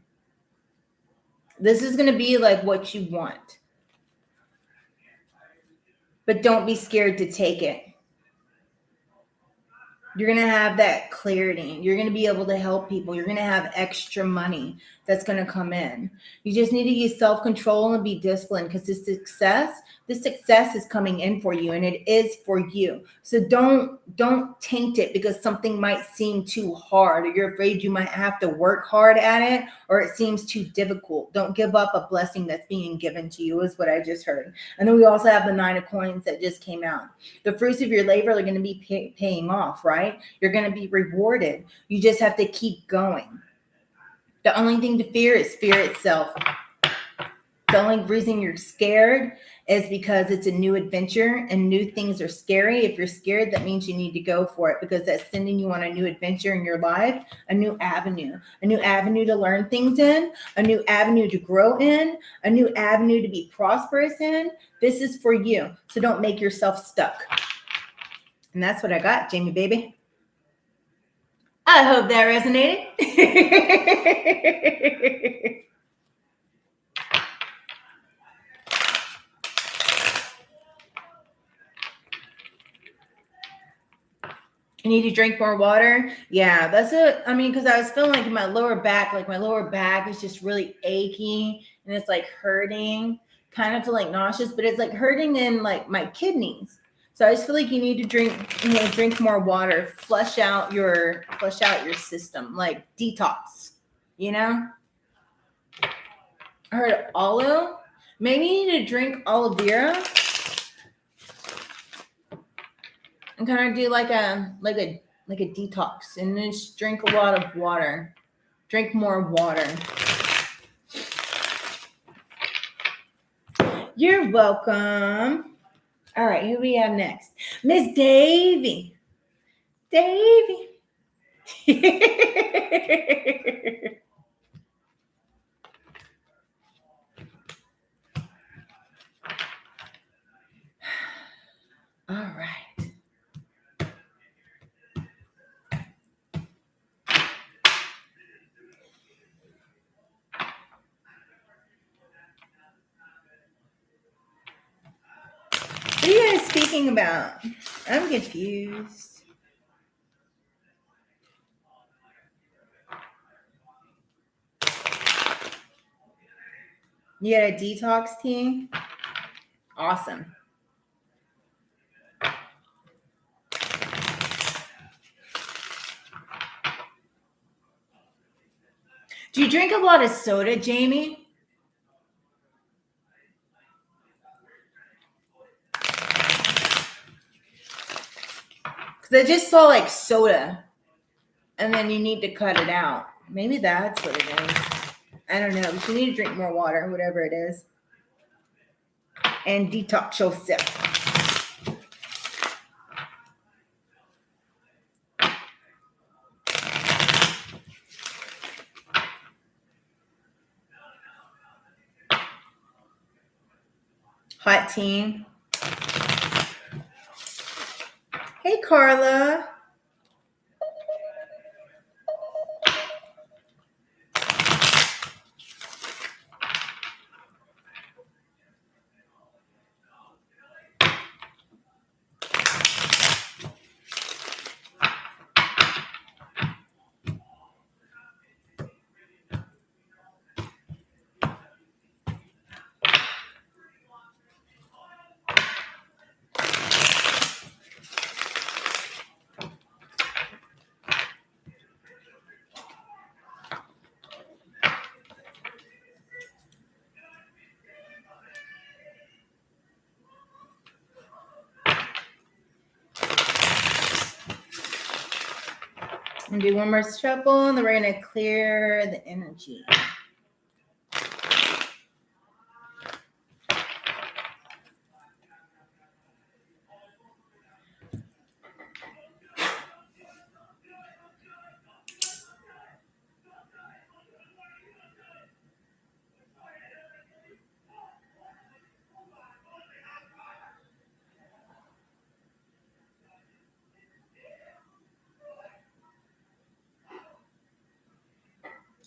This is going to be like what you want. But don't be scared to take it. You're going to have that clarity. You're going to be able to help people. You're going to have extra money that's going to come in. You just need to use self-control and be disciplined, because this success is coming in for you, and it is for you. So don't taint it because something might seem too hard, or you're afraid you might have to work hard at it, or it seems too difficult. Don't give up a blessing that's being given to you, is what I just heard. And then we also have the 9 of coins that just came out. The fruits of your labor are going to be paying off, right? You're going to be rewarded. You just have to keep going. The only thing to fear is fear itself. The only reason you're scared is because it's a new adventure and new things are scary. If you're scared, that means you need to go for it because that's sending you on a new adventure in your life, a new avenue to learn things in, a new avenue to grow in, a new avenue to be prosperous in. This is for you. So don't make yourself stuck. And that's what I got, Jamie, baby. I hope that resonated. You need to drink more water. Yeah, that's it. I mean, because I was feeling like my lower back is just really achy and it's like hurting, kind of feel like nauseous, but it's like hurting in like my kidneys. So I just feel like you need to drink more water, flush out your system, like detox, you know? I heard aloe. Maybe you need to drink aloe vera and kind of do like a detox and then just drink a lot of water. Drink more water. You're welcome. All right, who we have next? Miss Davy. Davy. All right. What are you guys speaking about? I'm confused. You got a detox team? Awesome. Do you drink a lot of soda, Jamie? Because I just saw like soda, and then you need to cut it out. Maybe that's what it is. I don't know. But you need to drink more water, whatever it is, and detox yourself. Hot team. Hey, Carla. And do one more shuffle, and then we're going to clear the energy.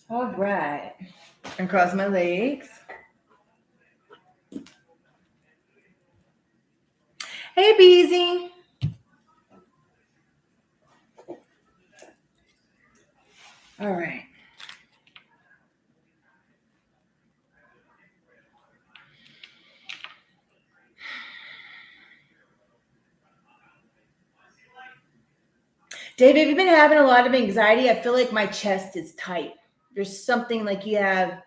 All right. And cross my legs. Hey, Beezy. All right. Dave, have you been having a lot of anxiety? I feel like my chest is tight. There's something like you have,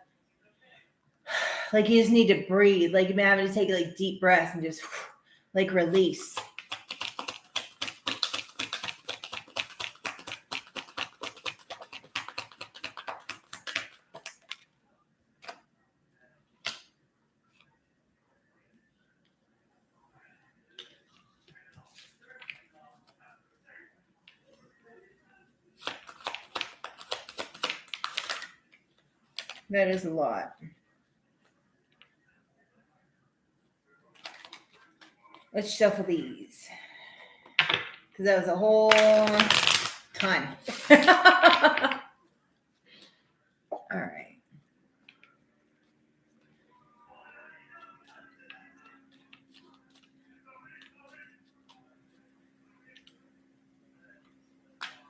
like you just need to breathe. Like you've been having to take like deep breaths and just like release. That is a lot. Let's shuffle these. Because that was a whole ton. All right.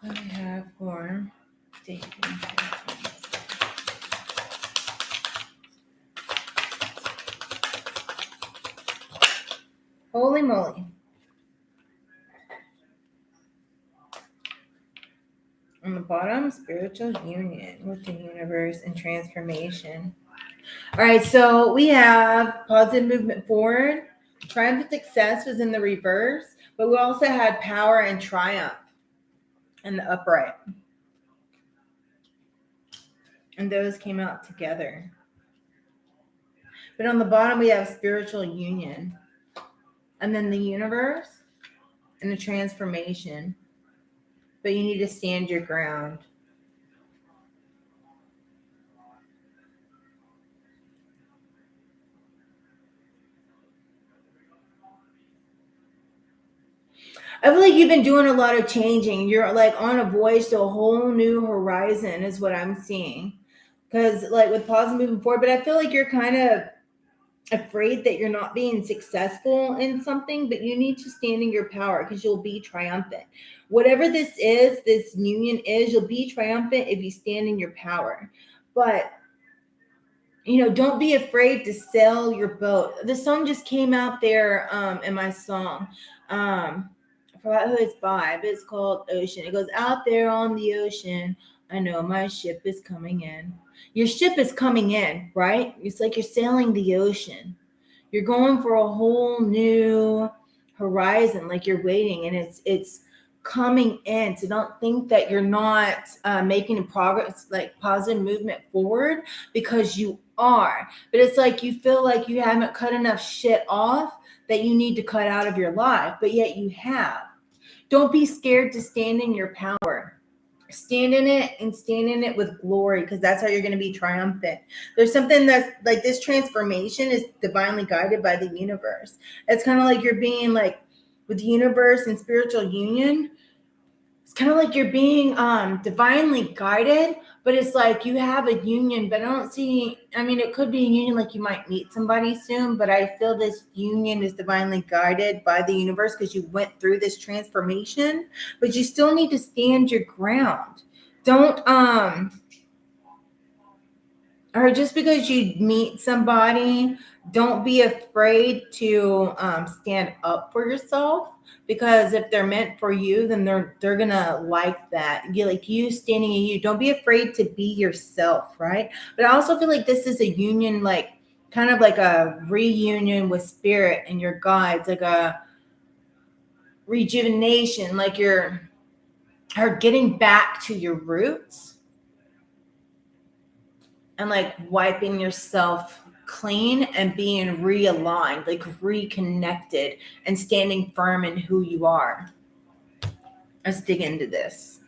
What do we have for dating? Holy moly. On the bottom, spiritual union with the universe and transformation. All right, so we have positive movement forward. Triumph and success was in the reverse, but we also had power and triumph in the upright. And those came out together. But on the bottom, we have spiritual union. And then the universe and the transformation. But you need to stand your ground. I feel like you've been doing a lot of changing. You're like on a voyage to a whole new horizon is what I'm seeing. Because like with positive moving forward, but I feel like you're kind of afraid that you're not being successful in something, but you need to stand in your power because you'll be triumphant. Whatever this is, this union is, you'll be triumphant if you stand in your power. But don't be afraid to sail your boat. The song just came out there in my song. I forgot who it's by, but it's called Ocean. It goes, out there on the ocean, I know my ship is coming in. Your ship is coming in, right? It's like you're sailing the ocean. You're going for a whole new horizon, like you're waiting, and it's coming in. So don't think that you're not making progress, like positive movement forward, because you are. But it's like you feel like you haven't cut enough shit off that you need to cut out of your life, but yet you have. Don't be scared to stand in your power. Stand in it and stand in it with glory, because that's how you're going to be triumphant. There's something that's like this transformation is divinely guided by the universe. It's kind of like you're being like with the universe and spiritual union. It's kind of like you're being divinely guided, but it's like you have a union, but it could be a union like you might meet somebody soon, but I feel this union is divinely guided by the universe because you went through this transformation, but you still need to stand your ground. Don't or just because you meet somebody, don't be afraid to stand up for yourself, because if they're meant for you, then they're gonna like that. You standing in you. Don't be afraid to be yourself, right? But I also feel like this is a union, like kind of like a reunion with spirit and your guides, like a rejuvenation, like you're getting back to your roots and like wiping yourself clean and being realigned, like reconnected and standing firm in who you are. Let's dig into this.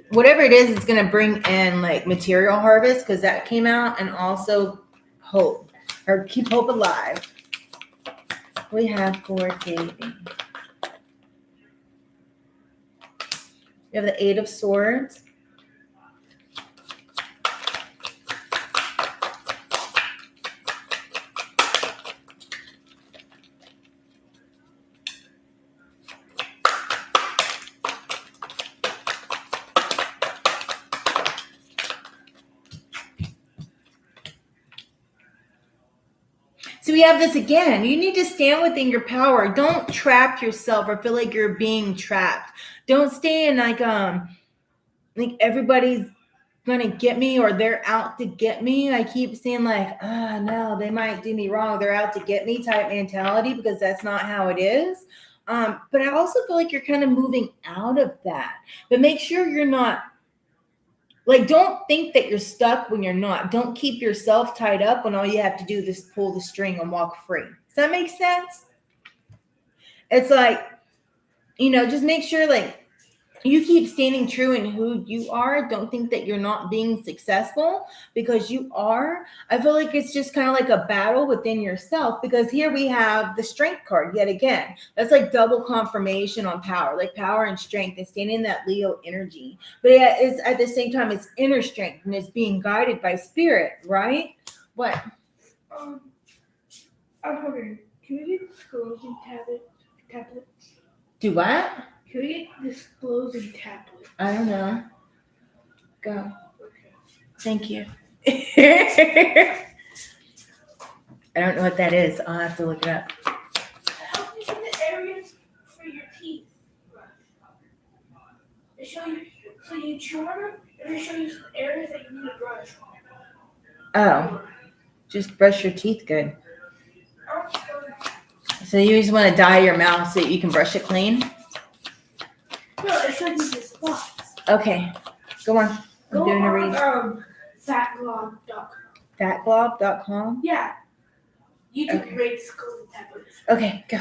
Whatever it is, it's going to bring in like material harvest, because that came out, and also hope, or keep hope alive. We have for dating. We have the Eight of Swords. So we have this again. You need to stand within your power. Don't trap yourself or feel like you're being trapped. Don't stay in like everybody's gonna get me or they're out to get me. I keep saying like, no, they might do me wrong. They're out to get me type mentality, because that's not how it is. But I also feel like you're kind of moving out of that. But make sure you're not. Like, don't think that you're stuck when you're not. Don't keep yourself tied up when all you have to do is pull the string and walk free. Does that make sense? It's like, just make sure, like, You keep standing true in who you are. Don't think that you're not being successful, because you are. I feel like it's just kind of like a battle within yourself, because here we have the strength card yet again. That's like double confirmation on power, like power and strength, and standing in that Leo energy. But yeah, it's at the same time, it's inner strength and it's being guided by spirit, right? What? I'm wondering, can we get disclosing tablets? Do what? Can we get disclosing tablets? I don't know. Go. Okay. Thank you. I don't know what that is. I'll have to look it up. Help you see the areas for your teeth. They show you, so you chew on them, and they show you the areas that you need to brush. Oh, just brush your teeth good. So you just want to dye your mouth so that you can brush it clean? No, it shows you the spots. Okay, go on. Go doing a on read. fatglob.com. Fatglob.com? Yeah. YouTube Okay. rates disclosing tablets. Okay, go.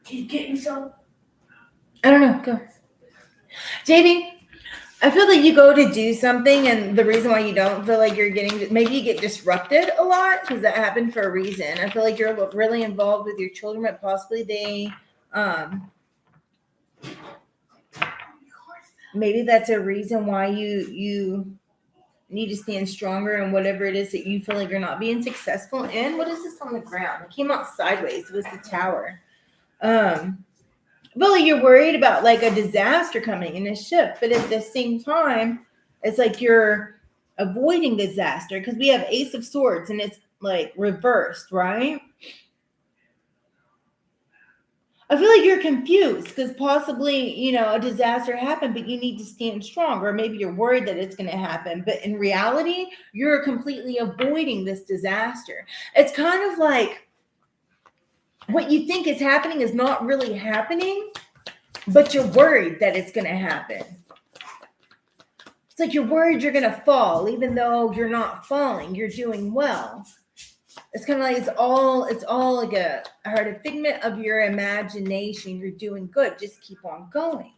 Can you get me some? I don't know, go. JB, I feel like you go to do something, and the reason why you don't feel like you're getting, maybe you get disrupted a lot, because that happened for a reason. I feel like you're really involved with your children, but possibly they, maybe that's a reason why you need to stand stronger in whatever it is that you feel like you're not being successful in. What is this on the ground? It came out sideways. It was the tower. Well, you're worried about like a disaster coming in a ship, but at the same time, it's like you're avoiding disaster, because we have Ace of Swords and it's like reversed, right? I feel like you're confused because possibly, a disaster happened, but you need to stand strong, or maybe you're worried that it's going to happen. But in reality, you're completely avoiding this disaster. It's kind of like what you think is happening is not really happening, but you're worried that it's going to happen. It's like you're worried you're going to fall, even though you're not falling. You're doing well. It's kind of like it's all like a figment of your imagination. You're doing good. Just keep on going.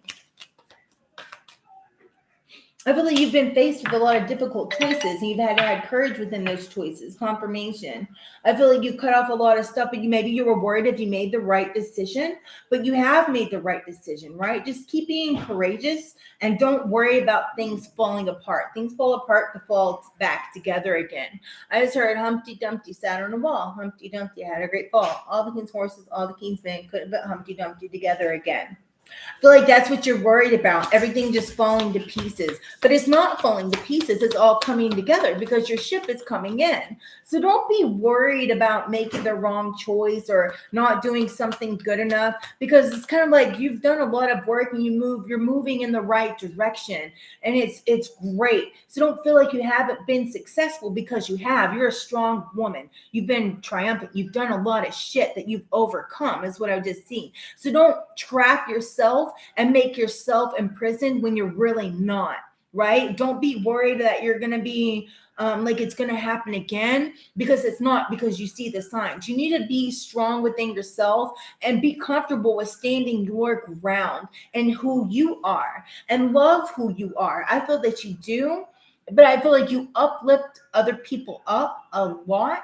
I feel like you've been faced with a lot of difficult choices, and you've had to add courage within those choices. Confirmation. I feel like you cut off a lot of stuff, but maybe you were worried if you made the right decision, but you have made the right decision, right? Just keep being courageous and don't worry about things falling apart. Things fall apart to fall back together again. I just heard Humpty Dumpty sat on a wall. Humpty Dumpty had a great fall. All the king's horses, all the king's men couldn't put Humpty Dumpty together again. I feel like that's what you're worried about. Everything just falling to pieces. But it's not falling to pieces. It's all coming together because your ship is coming in. So don't be worried about making the wrong choice or not doing something good enough, because it's kind of like you've done a lot of work and you're moving in the right direction, and it's great. So don't feel like you haven't been successful, because you have. You're a strong woman. You've been triumphant. You've done a lot of shit that you've overcome, is what I've just seen. So don't trap yourself and make yourself imprisoned when you're really not, right? Don't be worried that you're going to be like it's going to happen again, because it's not, because you see the signs. You need to be strong within yourself and be comfortable with standing your ground and who you are, and love who you are. I feel that you do, but I feel like you uplift other people up a lot,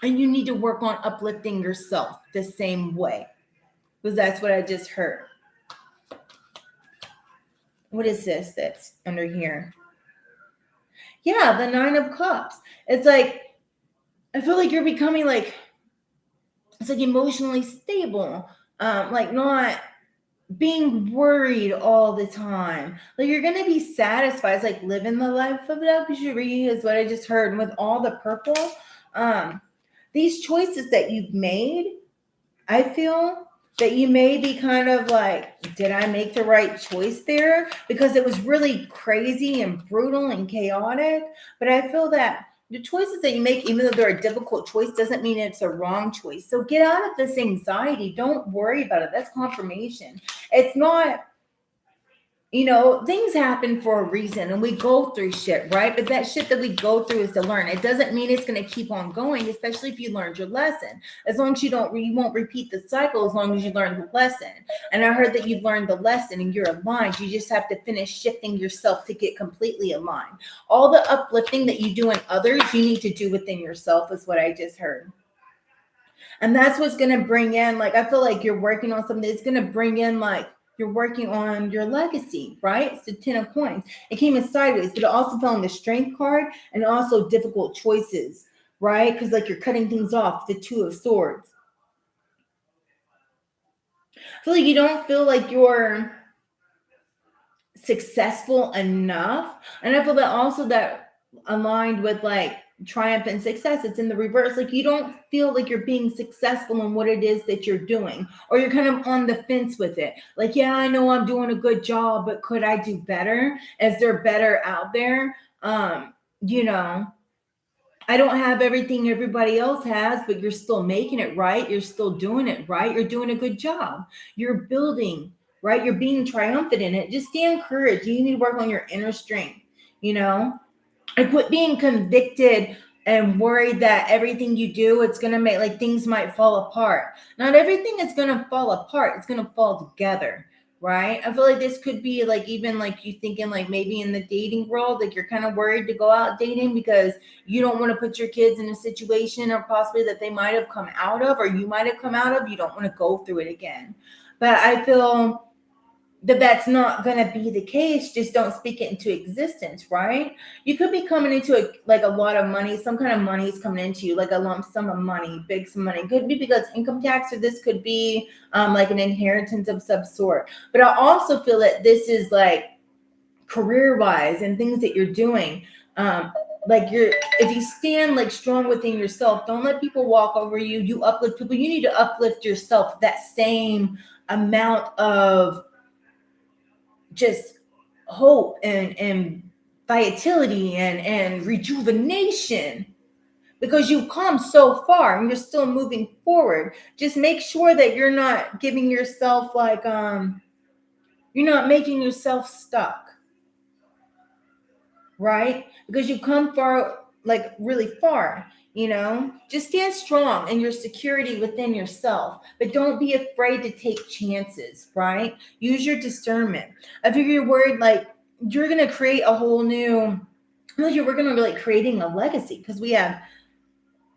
and you need to work on uplifting yourself the same way, because that's what I just heard. What is this that's under here? Yeah, the 9 of Cups. It's like, I feel like you're becoming like, it's like emotionally stable, like not being worried all the time. Like you're gonna be satisfied. It's like living the life of luxury is what I just heard. And with all the purple, these choices that you've made, I feel that you may be kind of like, did I make the right choice there? Because it was really crazy and brutal and chaotic. But I feel that the choices that you make, even though they're a difficult choice, doesn't mean it's a wrong choice. So get out of this anxiety. Don't worry about it. That's confirmation. It's not Things happen for a reason and we go through shit, right? But that shit that we go through is to learn. It doesn't mean it's going to keep on going, especially if you learned your lesson. As long as you won't repeat the cycle as long as you learn the lesson. And I heard that you've learned the lesson and you're aligned. You just have to finish shifting yourself to get completely aligned. All the uplifting that you do in others, you need to do within yourself, is what I just heard. And that's what's going to bring in, like, I feel like you're working on something that's going to bring in, like, you're working on your legacy, right? It's the 10 of coins. It came in sideways, but it also fell in the strength card and also difficult choices, right? Because like you're cutting things off, the 2 of swords. I feel like you don't feel like you're successful enough. And I feel that also that aligned with like triumph and success, it's in the reverse. Like you don't feel like you're being successful in what it is that you're doing, or you're kind of on the fence with it. Like, yeah, I know I'm doing a good job, but could I do better? Is there better out there? You know, I don't have everything everybody else has, but you're still making it right. You're still doing it right. You're doing a good job. You're building, right? You're being triumphant in it. Just stay encouraged. You need to work on your inner strength, you know? I quit being convicted and worried that everything you do, it's going to make like things might fall apart. Not everything is going to fall apart. It's going to fall together. Right. I feel like this could be like, even like you thinking like maybe in the dating world, like you're kind of worried to go out dating because you don't want to put your kids in a situation or possibly that they might have come out of, or you might have come out of. You don't want to go through it again. But I feel that that's not going to be the case. Just don't speak it into existence, right? You could be coming into like a lot of money. Some kind of money is coming into you, like a lump sum of money, big sum of money. Could be because income tax, or this could be like an inheritance of some sort. But I also feel that this is like career wise and things that you're doing. Like if you stand like strong within yourself, don't let people walk over you. You uplift people. You need to uplift yourself that same amount of just hope and vitality and rejuvenation, because you've come so far and you're still moving forward. Just make sure that you're not giving yourself like you're not making yourself stuck, right? Because you come far, like really far. Just stand strong in your security within yourself, but don't be afraid to take chances, right? Use your discernment. I figure you're worried like you're gonna create a whole new, like you're working on really creating a legacy, because we have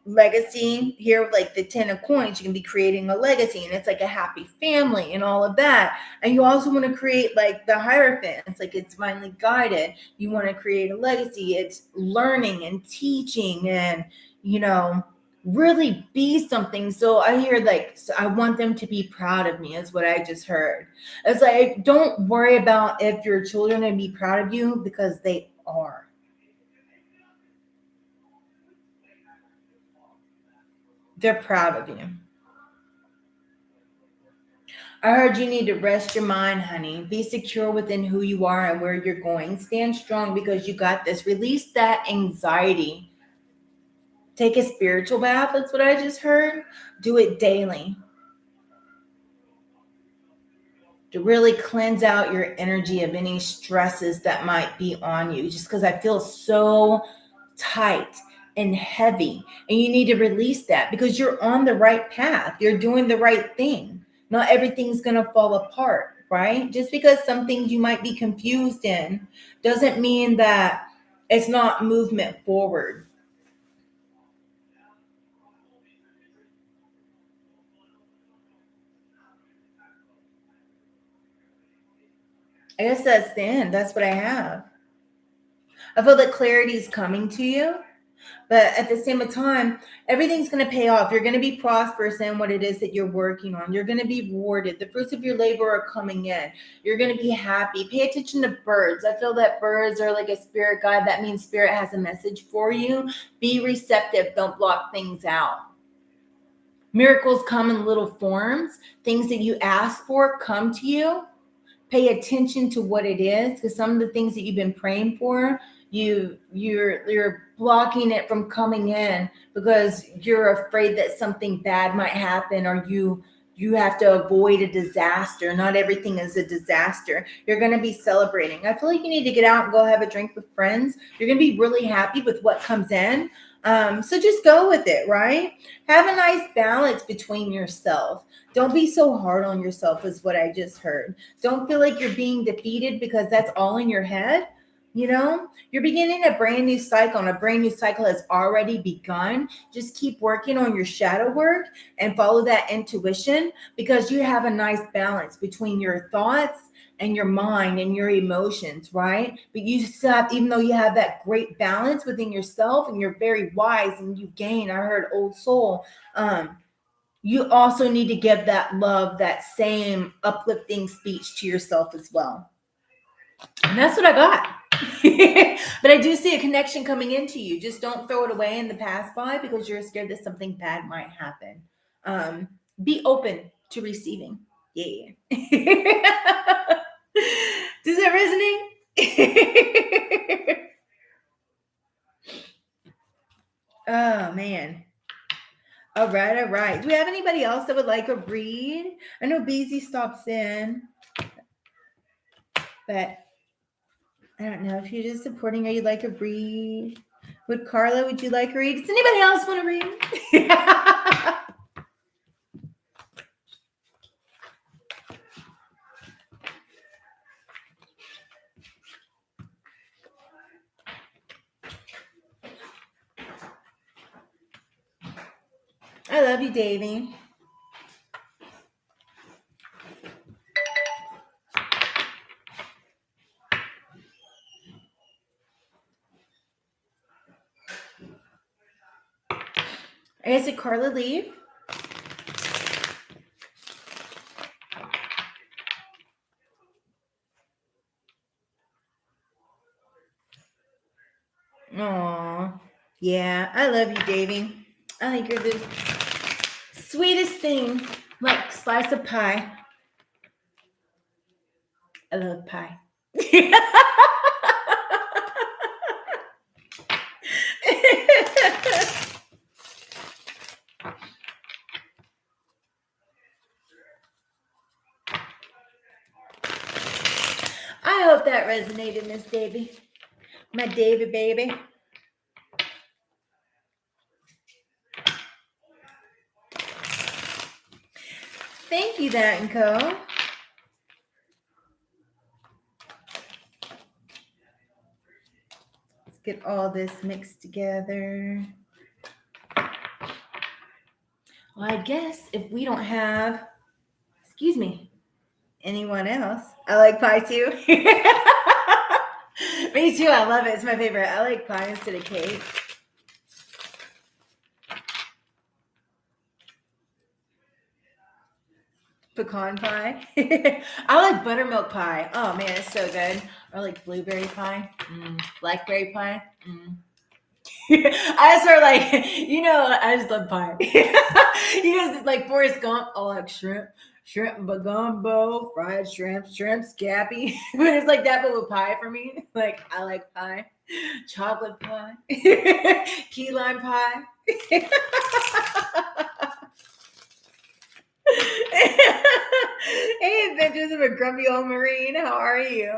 legacy here, like the 10 of coins. You can be creating a legacy and it's like a happy family and all of that. And you also want to create like the hierophant. It's like it's divinely guided. You want to create a legacy. It's learning and teaching and you know really be something. So I hear like, so I want them to be proud of me, is what I just heard. It's like, don't worry about if your children are going to be proud of you, because they are. They're proud of you. I heard you need to rest your mind, honey. Be secure within who you are and where you're going. Stand strong because you got this. Release that anxiety. Take a spiritual bath. That's what I just heard. Do it daily to really cleanse out your energy of any stresses that might be on you. Just because I feel so tight and heavy, and you need to release that because you're on the right path. You're doing the right thing. Not everything's going to fall apart, right? Just because some things you might be confused in doesn't mean that it's not movement forward. I guess that's the end. That's what I have. I feel that clarity is coming to you. But at the same time, everything's going to pay off. You're going to be prosperous in what it is that you're working on. You're going to be rewarded. The fruits of your labor are coming in. You're going to be happy. Pay attention to birds. I feel that birds are like a spirit guide. That means spirit has a message for you. Be receptive. Don't block things out. Miracles come in little forms. Things that you ask for come to you. Pay attention to what it is, because some of the things that you've been praying for, you're blocking it from coming in because you're afraid that something bad might happen, or you have to avoid a disaster. Not everything is a disaster. You're going to be celebrating. I feel like you need to get out and go have a drink with friends. You're going to be really happy with what comes in. So just go with it, right? Have a nice balance between yourself. Don't be so hard on yourself, is what I just heard. Don't feel like you're being defeated because that's all in your head. You know, you're beginning a brand new cycle, and a brand new cycle has already begun. Just keep working on your shadow work and follow that intuition, because you have a nice balance between your thoughts and your mind and your emotions, right? But you still have, even though you have that great balance within yourself and you're very wise and you gain, I heard old soul, you also need to give that love, that same uplifting speech to yourself as well. And that's what I got. But I do see a connection coming into you. Just don't throw it away in the pass by because you're scared that something bad might happen. Be open to receiving. Yeah. Does that resonate? Oh, man. All right, all right. Do we have anybody else that would like a read? I know Beezy stops in, but I don't know if you're just supporting or you'd like a read. Would Carla, would you like a read? Does anybody else want to read? I love you, Davy. I guess did Carla leave? Aw. Yeah, I love you, Davy. I think you're the sweetest thing. Like slice of pie. I love pie. I hope that resonated, Miss Davy. My Davy baby. Thank you, That and Co. Let's get all this mixed together. Well, I guess if we don't have, excuse me, anyone else, I like pie too. Me too. I love it. It's my favorite. I like pie instead of cake. Pecan pie. I like buttermilk pie. Oh man, it's so good. Or like blueberry pie, blackberry pie. I just are like, I just love pie. You guys like Forrest Gump. I like shrimp gumbo, fried shrimp scabby. But it's like that, but with pie for me. Like I like pie, chocolate pie, key lime pie. Hey, Adventures of a Grumpy Old Marine. How are you?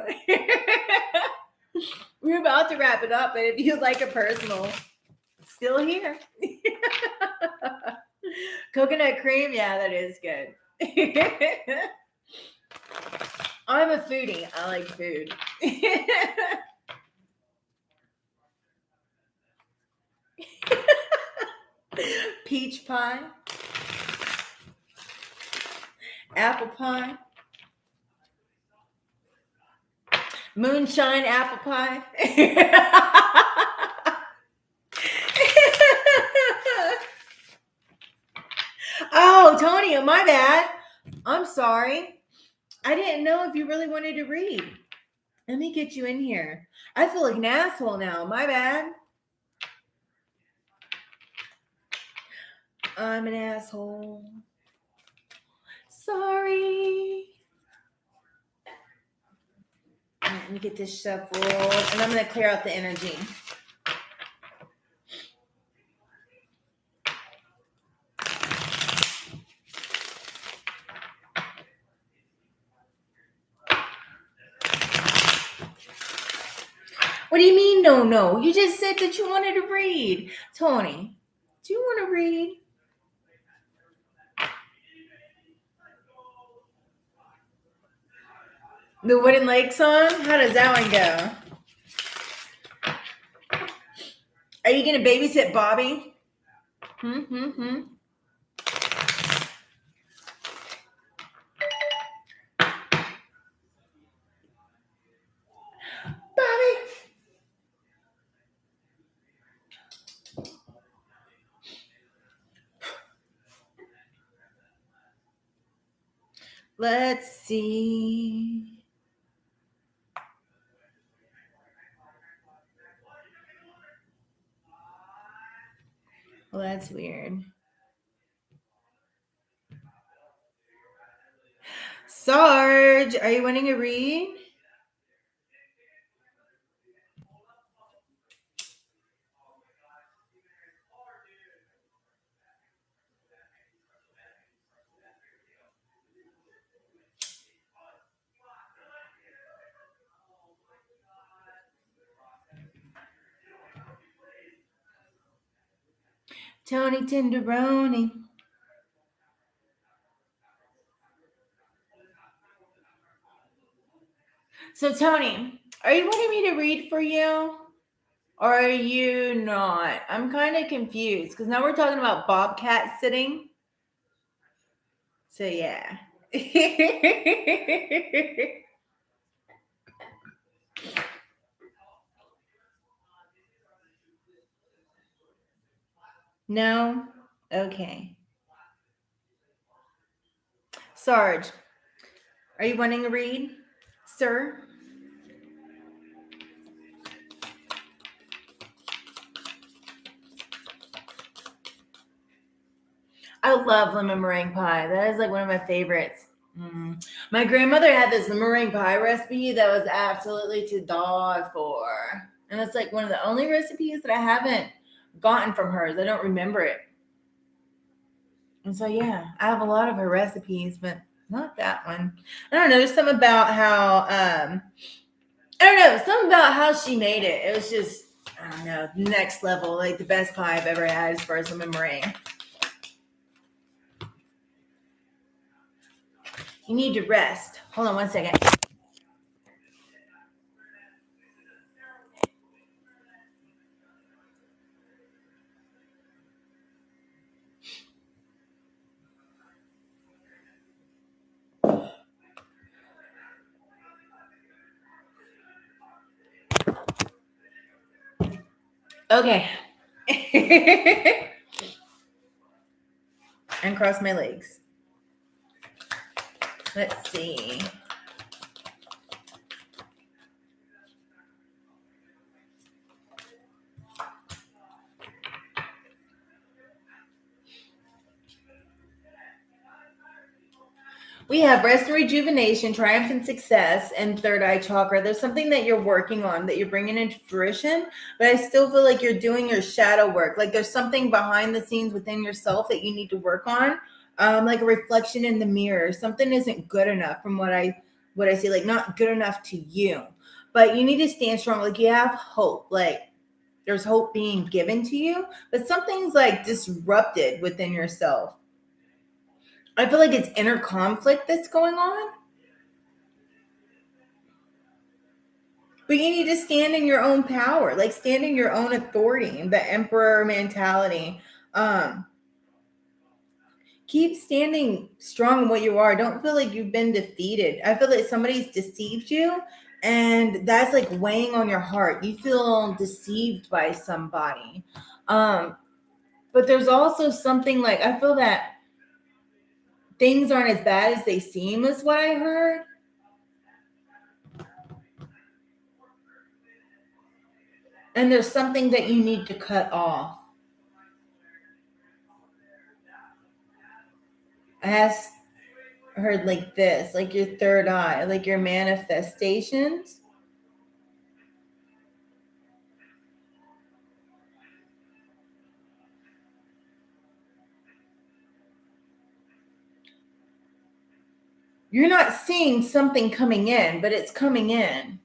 We're about to wrap it up, but if you'd like a personal, still here. Coconut cream, yeah, that is good. I'm a foodie. I like food. Peach pie. Apple pie. Moonshine apple pie. Oh, Tony, my bad. I'm sorry. I didn't know if you really wanted to read. Let me get you in here. I feel like an asshole now. My bad. I'm an asshole. Sorry. All right, let me get this shuffled, and I'm going to clear out the energy. What do you mean, no? You just said that you wanted to read. Tony, do you want to read? The Wooden Lake song? How does that one go? Are you going to babysit Bobby? Bobby. Let's see. Well, that's weird. Sarge, are you wanting to read? Tony Tenderoni. So, Tony, are you wanting me to read for you? Or are you not? I'm kind of confused because now we're talking about bobcat sitting. So, yeah. No? Okay. Sarge, are you wanting to read, sir? I love lemon meringue pie. That is like one of my favorites. My grandmother had this lemon meringue pie recipe that was absolutely to die for. And it's like one of the only recipes that I haven't gotten from hers. I don't remember it. And so, yeah, I have a lot of her recipes, but not that one. I don't know. There's something about how, I don't know, something about how she made it. It was just, I don't know, next level. Like the best pie I've ever had as far as lemon meringue. You need to rest. Hold on one second. Okay. And cross my legs. Let's see. We have rest and rejuvenation, triumph and success, and third eye chakra. There's something that you're working on that you're bringing into fruition, but I still feel like you're doing your shadow work. Like there's something behind the scenes within yourself that you need to work on, like a reflection in the mirror. Something isn't good enough from what I see. Like not good enough to you, but you need to stand strong. Like you have hope. Like there's hope being given to you, but something's like disrupted within yourself. I feel like it's inner conflict that's going on. But you need to stand in your own power, like stand in your own authority, the emperor mentality. Um, keep standing strong in what you are. Don't feel like you've been defeated. I feel like somebody's deceived you, and that's like weighing on your heart. You feel deceived by somebody. But there's also something like I feel that things aren't as bad as they seem, is what I heard. And there's something that you need to cut off. I asked heard like this, like your third eye, like your manifestations. You're not seeing something coming in, but it's coming in.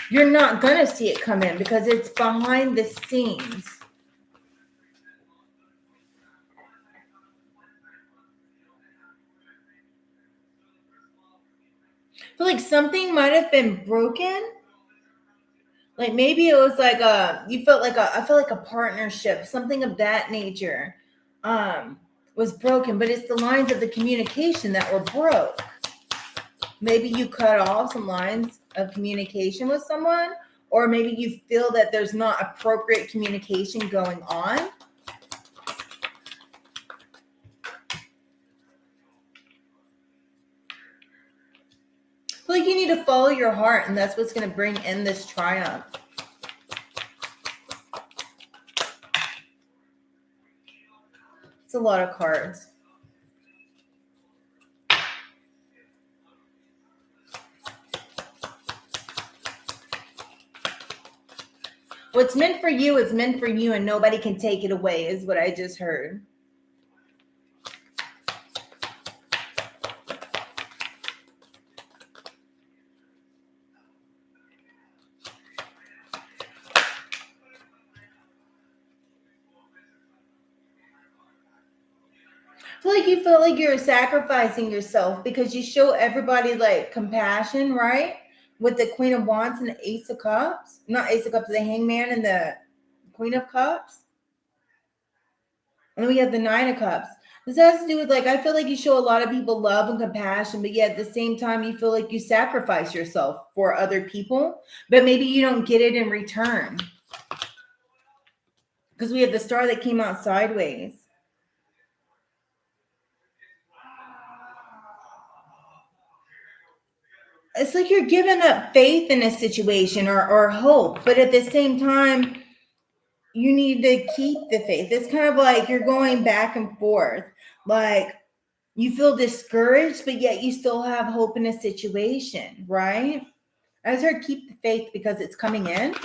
you're not going to see it come in because it's behind the scenes. I feel like something might have been broken. Like maybe it was like you felt like I feel like a partnership, something of that nature, um, was broken, but it's the lines of the communication that were broke. Maybe you cut off some lines of communication with someone, or maybe you feel that there's not appropriate communication going on. I feel like you need to follow your heart, and that's what's going to bring in this triumph. It's a lot of cards. What's meant for you is meant for you, and nobody can take it away, is what I just heard. I feel like you feel like you're sacrificing yourself because you show everybody like compassion, right? With the Queen of Wands and the Ace of Cups. Not Ace of Cups, the Hangman and the Queen of Cups. And then we have the Nine of Cups. This has to do with like, I feel like you show a lot of people love and compassion, but yet at the same time, you feel like you sacrifice yourself for other people, but maybe you don't get it in return. Because we have the star that came out sideways. It's like you're giving up faith in a situation or hope, but at the same time, you need to keep the faith. It's kind of like you're going back and forth. Like you feel discouraged, but yet you still have hope in a situation, right? I just heard keep the faith because it's coming in.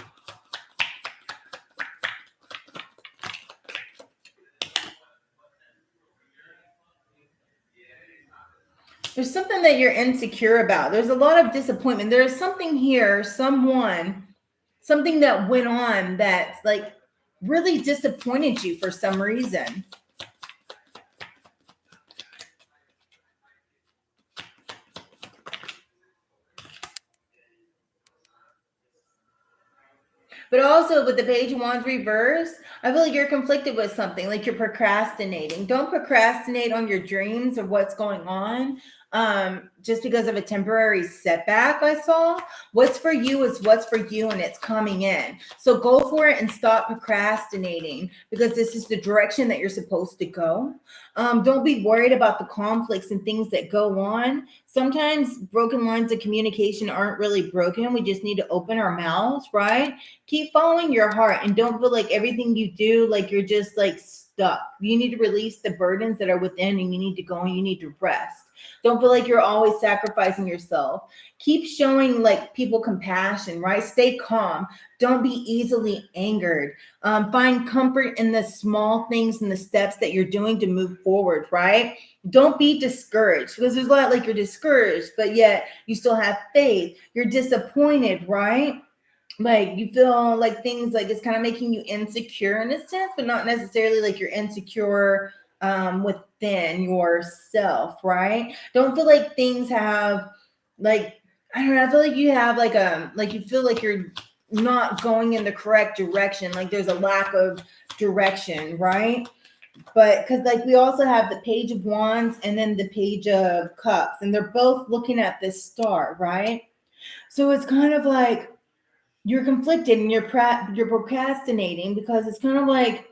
There's something that you're insecure about. There's a lot of disappointment. There's something here, something that went on that's like really disappointed you for some reason. But also with the Page of Wands reverse, I feel like you're conflicted with something, like you're procrastinating. Don't procrastinate on your dreams or what's going on just because of a temporary setback. I saw what's for you is what's for you, and it's coming in. So go for it and stop procrastinating because this is the direction that you're supposed to go. Don't be worried about the conflicts and things that go on. Sometimes broken lines of communication aren't really broken. We just need to open our mouths, right? Keep following your heart and don't feel like everything you do, like you're just like stuck. You need to release the burdens that are within and you need to go and you need to rest. Don't feel like you're always sacrificing yourself. Keep showing like people compassion, right? Stay calm. Don't be easily angered. Find comfort in the small things and the steps that you're doing to move forward, right? Don't be discouraged because there's a lot like you're discouraged, but yet you still have faith. You're disappointed, right? Like you feel like things like it's kind of making you insecure in a sense, but not necessarily like you're insecure within yourself, right? Don't feel like things have like I don't know, I feel like you have like you feel like you're not going in the correct direction, like there's a lack of direction, right? But because like we also have the Page of Wands and then the Page of Cups, and they're both looking at this star, right? So it's kind of like you're conflicted and you're procrastinating because it's kind of like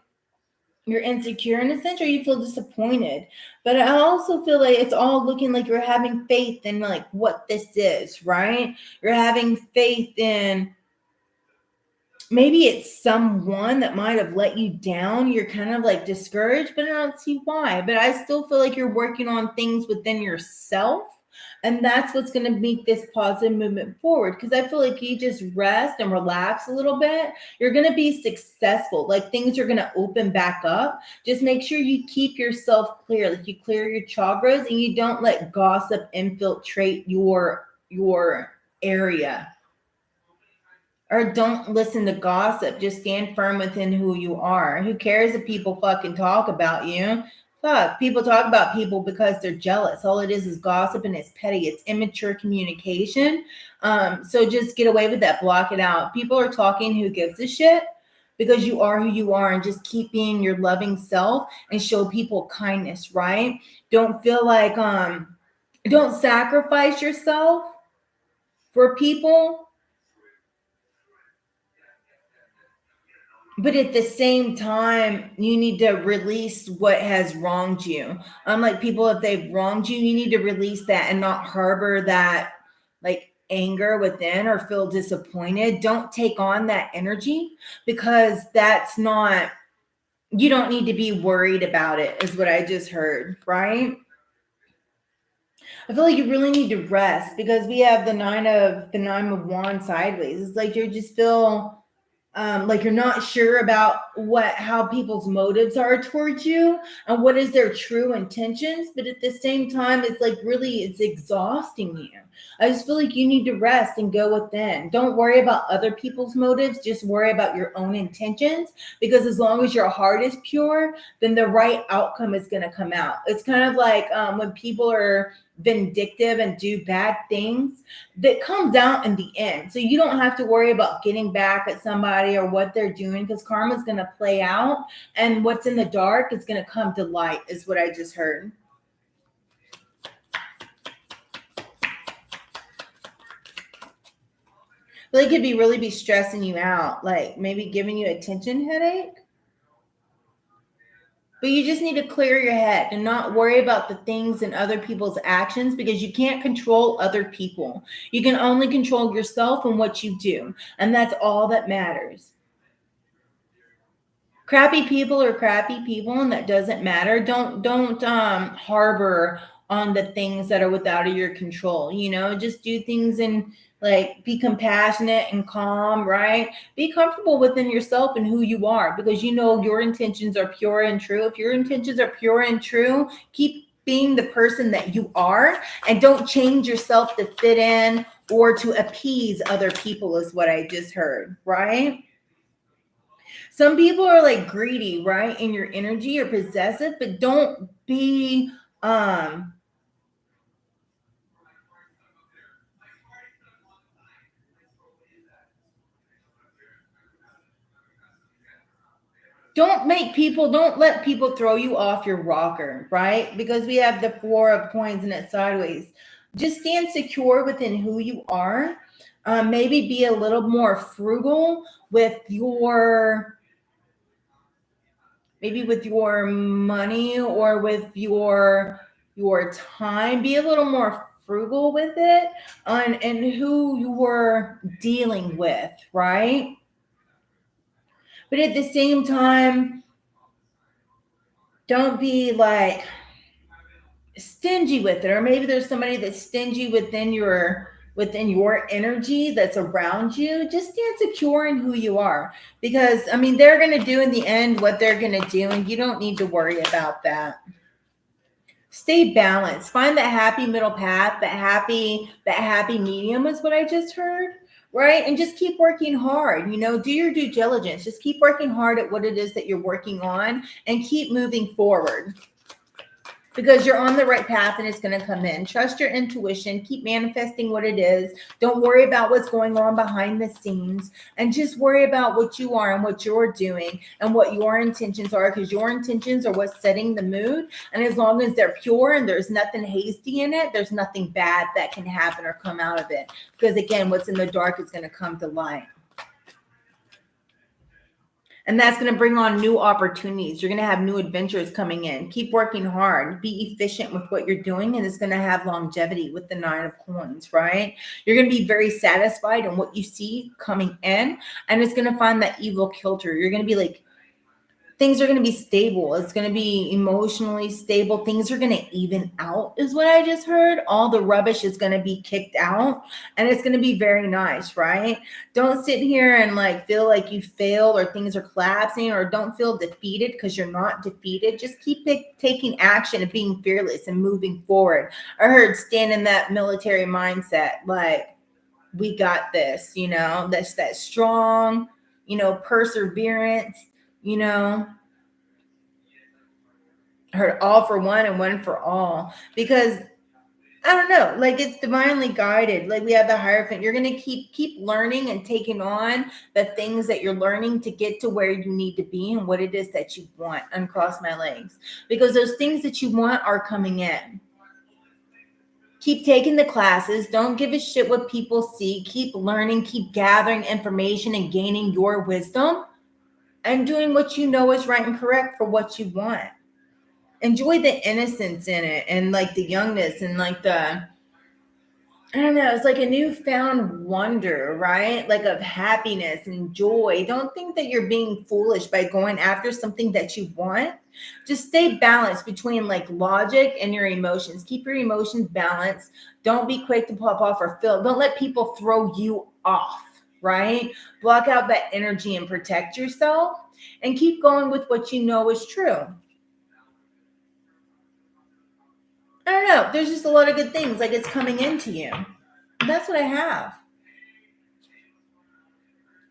you're insecure in a sense or you feel disappointed. But I also feel like it's all looking like you're having faith in like what this is, right? You're having faith in maybe it's someone that might have let you down. You're kind of like discouraged, but I don't see why. But I still feel like you're working on things within yourself. And that's what's going to make this positive movement forward. Because I feel like you just rest and relax a little bit. You're going to be successful. Like things are going to open back up. Just make sure you keep yourself clear. Like you clear your chakras and you don't let gossip infiltrate your area. Or don't listen to gossip. Just stand firm within who you are. Who cares if people fucking talk about you? Fuck, people talk about people because they're jealous. All it is gossip, and it's petty. It's immature communication. So just get away with that. Block it out. People are talking. Who gives a shit? Because you are who you are, and just keep being your loving self and show people kindness, right? Don't feel like don't sacrifice yourself for people, but at the same time you need to release what has wronged you. Like people, if they've wronged you, you need to release that and not harbor that like anger within or feel disappointed. Don't take on that energy, because that's not, you don't need to be worried about it, is what I just heard, right? I feel like you really need to rest, because we have the nine of wands sideways. It's like you just feel like you're not sure about how people's motives are towards you and what is their true intentions, but at the same time it's like really it's exhausting you. I just feel like you need to rest and go within. Don't worry about other people's motives, just worry about your own intentions, because as long as your heart is pure, then the right outcome is going to come out. It's kind of like when people are vindictive and do bad things, that comes out in the end. So you don't have to worry about getting back at somebody or what they're doing, because karma is going to play out, and what's in the dark is going to come to light, is what I just heard. But it could be really be stressing you out, like maybe giving you a tension headache. But you just need to clear your head and not worry about the things and other people's actions, because you can't control other people. You can only control yourself and what you do. And that's all that matters. Crappy people are crappy people, and that doesn't matter. Don't harbor on the things that are without of your control. Just do things and like be compassionate and calm, right? Be comfortable within yourself and who you are, because your intentions are pure and true. If your intentions are pure and true, keep being the person that you are, and don't change yourself to fit in or to appease other people, is what I just heard, right? Some people are like greedy, right? In your energy or possessive, but um don't let people throw you off your rocker, right? Because we have the four of coins and it's sideways. Just stand secure within who you are. Maybe be a little more frugal with your, maybe with your money or with your time. Be a little more frugal with it, and who you're dealing with, right? But at the same time, don't be like stingy with it. Or maybe there's somebody that's stingy within your energy that's around you. Just stand secure in who you are, because they're going to do in the end what they're going to do, and you don't need to worry about that. Stay balanced. Find that happy middle path, that happy medium, is what I just heard, right? And just keep working hard. Do your due diligence. Just keep working hard at what it is that you're working on, and keep moving forward, because you're on the right path and it's going to come in. Trust your intuition. Keep manifesting what it is. Don't worry about what's going on behind the scenes, and just worry about what you are and what you're doing and what your intentions are, because your intentions are what's setting the mood. And as long as they're pure and there's nothing hasty in it, there's nothing bad that can happen or come out of it, because again, what's in the dark is going to come to light. And that's going to bring on new opportunities. You're going to have new adventures coming in. Keep working hard. Be efficient with what you're doing, and it's going to have longevity with the nine of coins, right? You're going to be very satisfied in what you see coming in, and it's going to find that evil kilter. You're going to be like, things are going to be stable. It's going to be emotionally stable. Things are going to even out, is what I just heard. All the rubbish is going to be kicked out, and it's going to be very nice, right? Don't sit here and like feel like you failed or things are collapsing, or don't feel defeated, because you're not defeated. Just keep taking action and being fearless and moving forward. I heard stand in that military mindset, like we got this, that's that strong, perseverance, you know, heard all for one and one for all. Because I don't know, like it's divinely guided. Like we have the Hierophant. You're gonna keep learning and taking on the things that you're learning to get to where you need to be and what it is that you want. Uncross my legs. Because those things that you want are coming in. Keep taking the classes. Don't give a shit what people see. Keep learning, keep gathering information and gaining your wisdom and doing what you know is right and correct for what you want. Enjoy the innocence in it and like the youngness and like I don't know, it's like a newfound wonder, right? Like of happiness and joy. Don't think that you're being foolish by going after something that you want. Just stay balanced between like logic and your emotions. Keep your emotions balanced. Don't be quick to pop off or feel. Don't let people throw you off, right? Block out that energy and protect yourself and keep going with what you know is true. I don't know. There's just a lot of good things like it's coming into you. That's what I have.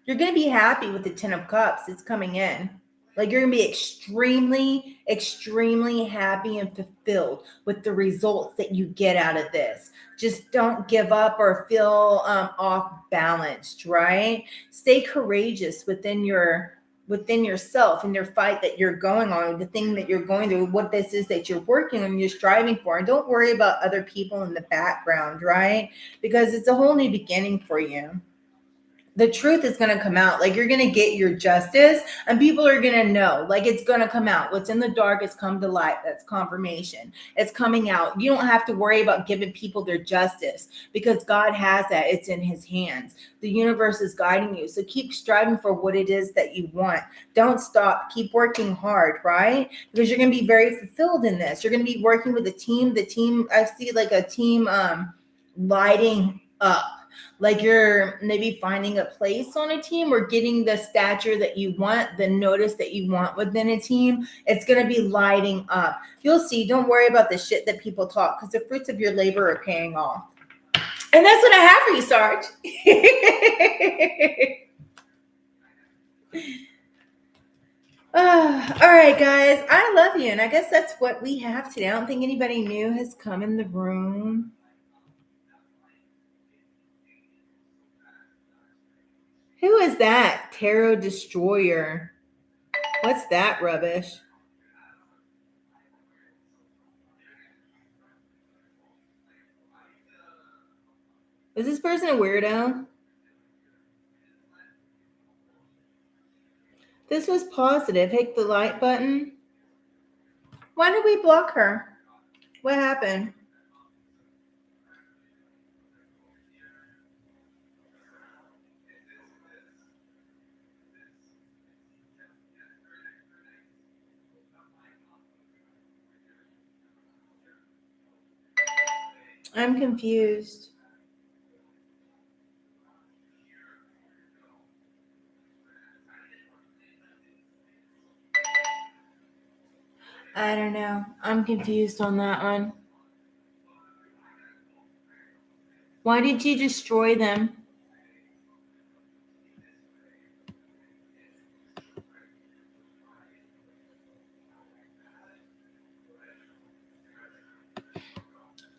You're going to be happy with the 10 of cups. It's coming in. Like you're going to be extremely, extremely happy and fulfilled with the results that you get out of this. Just don't give up or feel off balanced, right? Stay courageous within yourself and your fight that you're going on, the thing that you're going through, what this is that you're working on, you're striving for. And don't worry about other people in the background, right? Because it's a whole new beginning for you. The truth is going to come out. Like you're going to get your justice and people are going to know. Like it's going to come out. What's in the dark has come to light. That's confirmation. It's coming out. You don't have to worry about giving people their justice because God has that. It's in his hands. The universe is guiding you. So keep striving for what it is that you want. Don't stop. Keep working hard, right? Because you're going to be very fulfilled in this. You're going to be working with a team. The team, I see like a team lighting up, like you're maybe finding a place on a team or getting the stature that you want, the notice that you want within a team. It's going to be lighting up. You'll see. Don't worry about the shit that people talk because the fruits of your labor are paying off. And that's what I have for you, Sarge. All right, guys. I love you. And I guess that's what we have today. I don't think anybody new has come in the room. Who is that? Tarot Destroyer. What's that rubbish? Is this person a weirdo? This was positive. Hit the like button. Why did we block her? What happened? I'm confused. I don't know. I'm confused on that one. Why did you destroy them?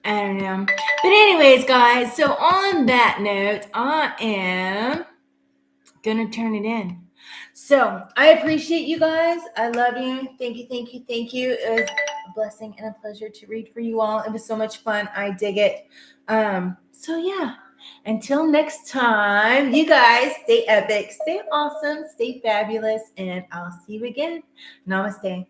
I don't know. But anyways, guys, so on that note, I am gonna turn it in. So I appreciate you guys. I love you. Thank you, thank you, thank you. It was a blessing and a pleasure to read for you all. It was so much fun. I dig it. So yeah. Until next time, you guys stay epic, stay awesome, stay fabulous, and I'll see you again. Namaste.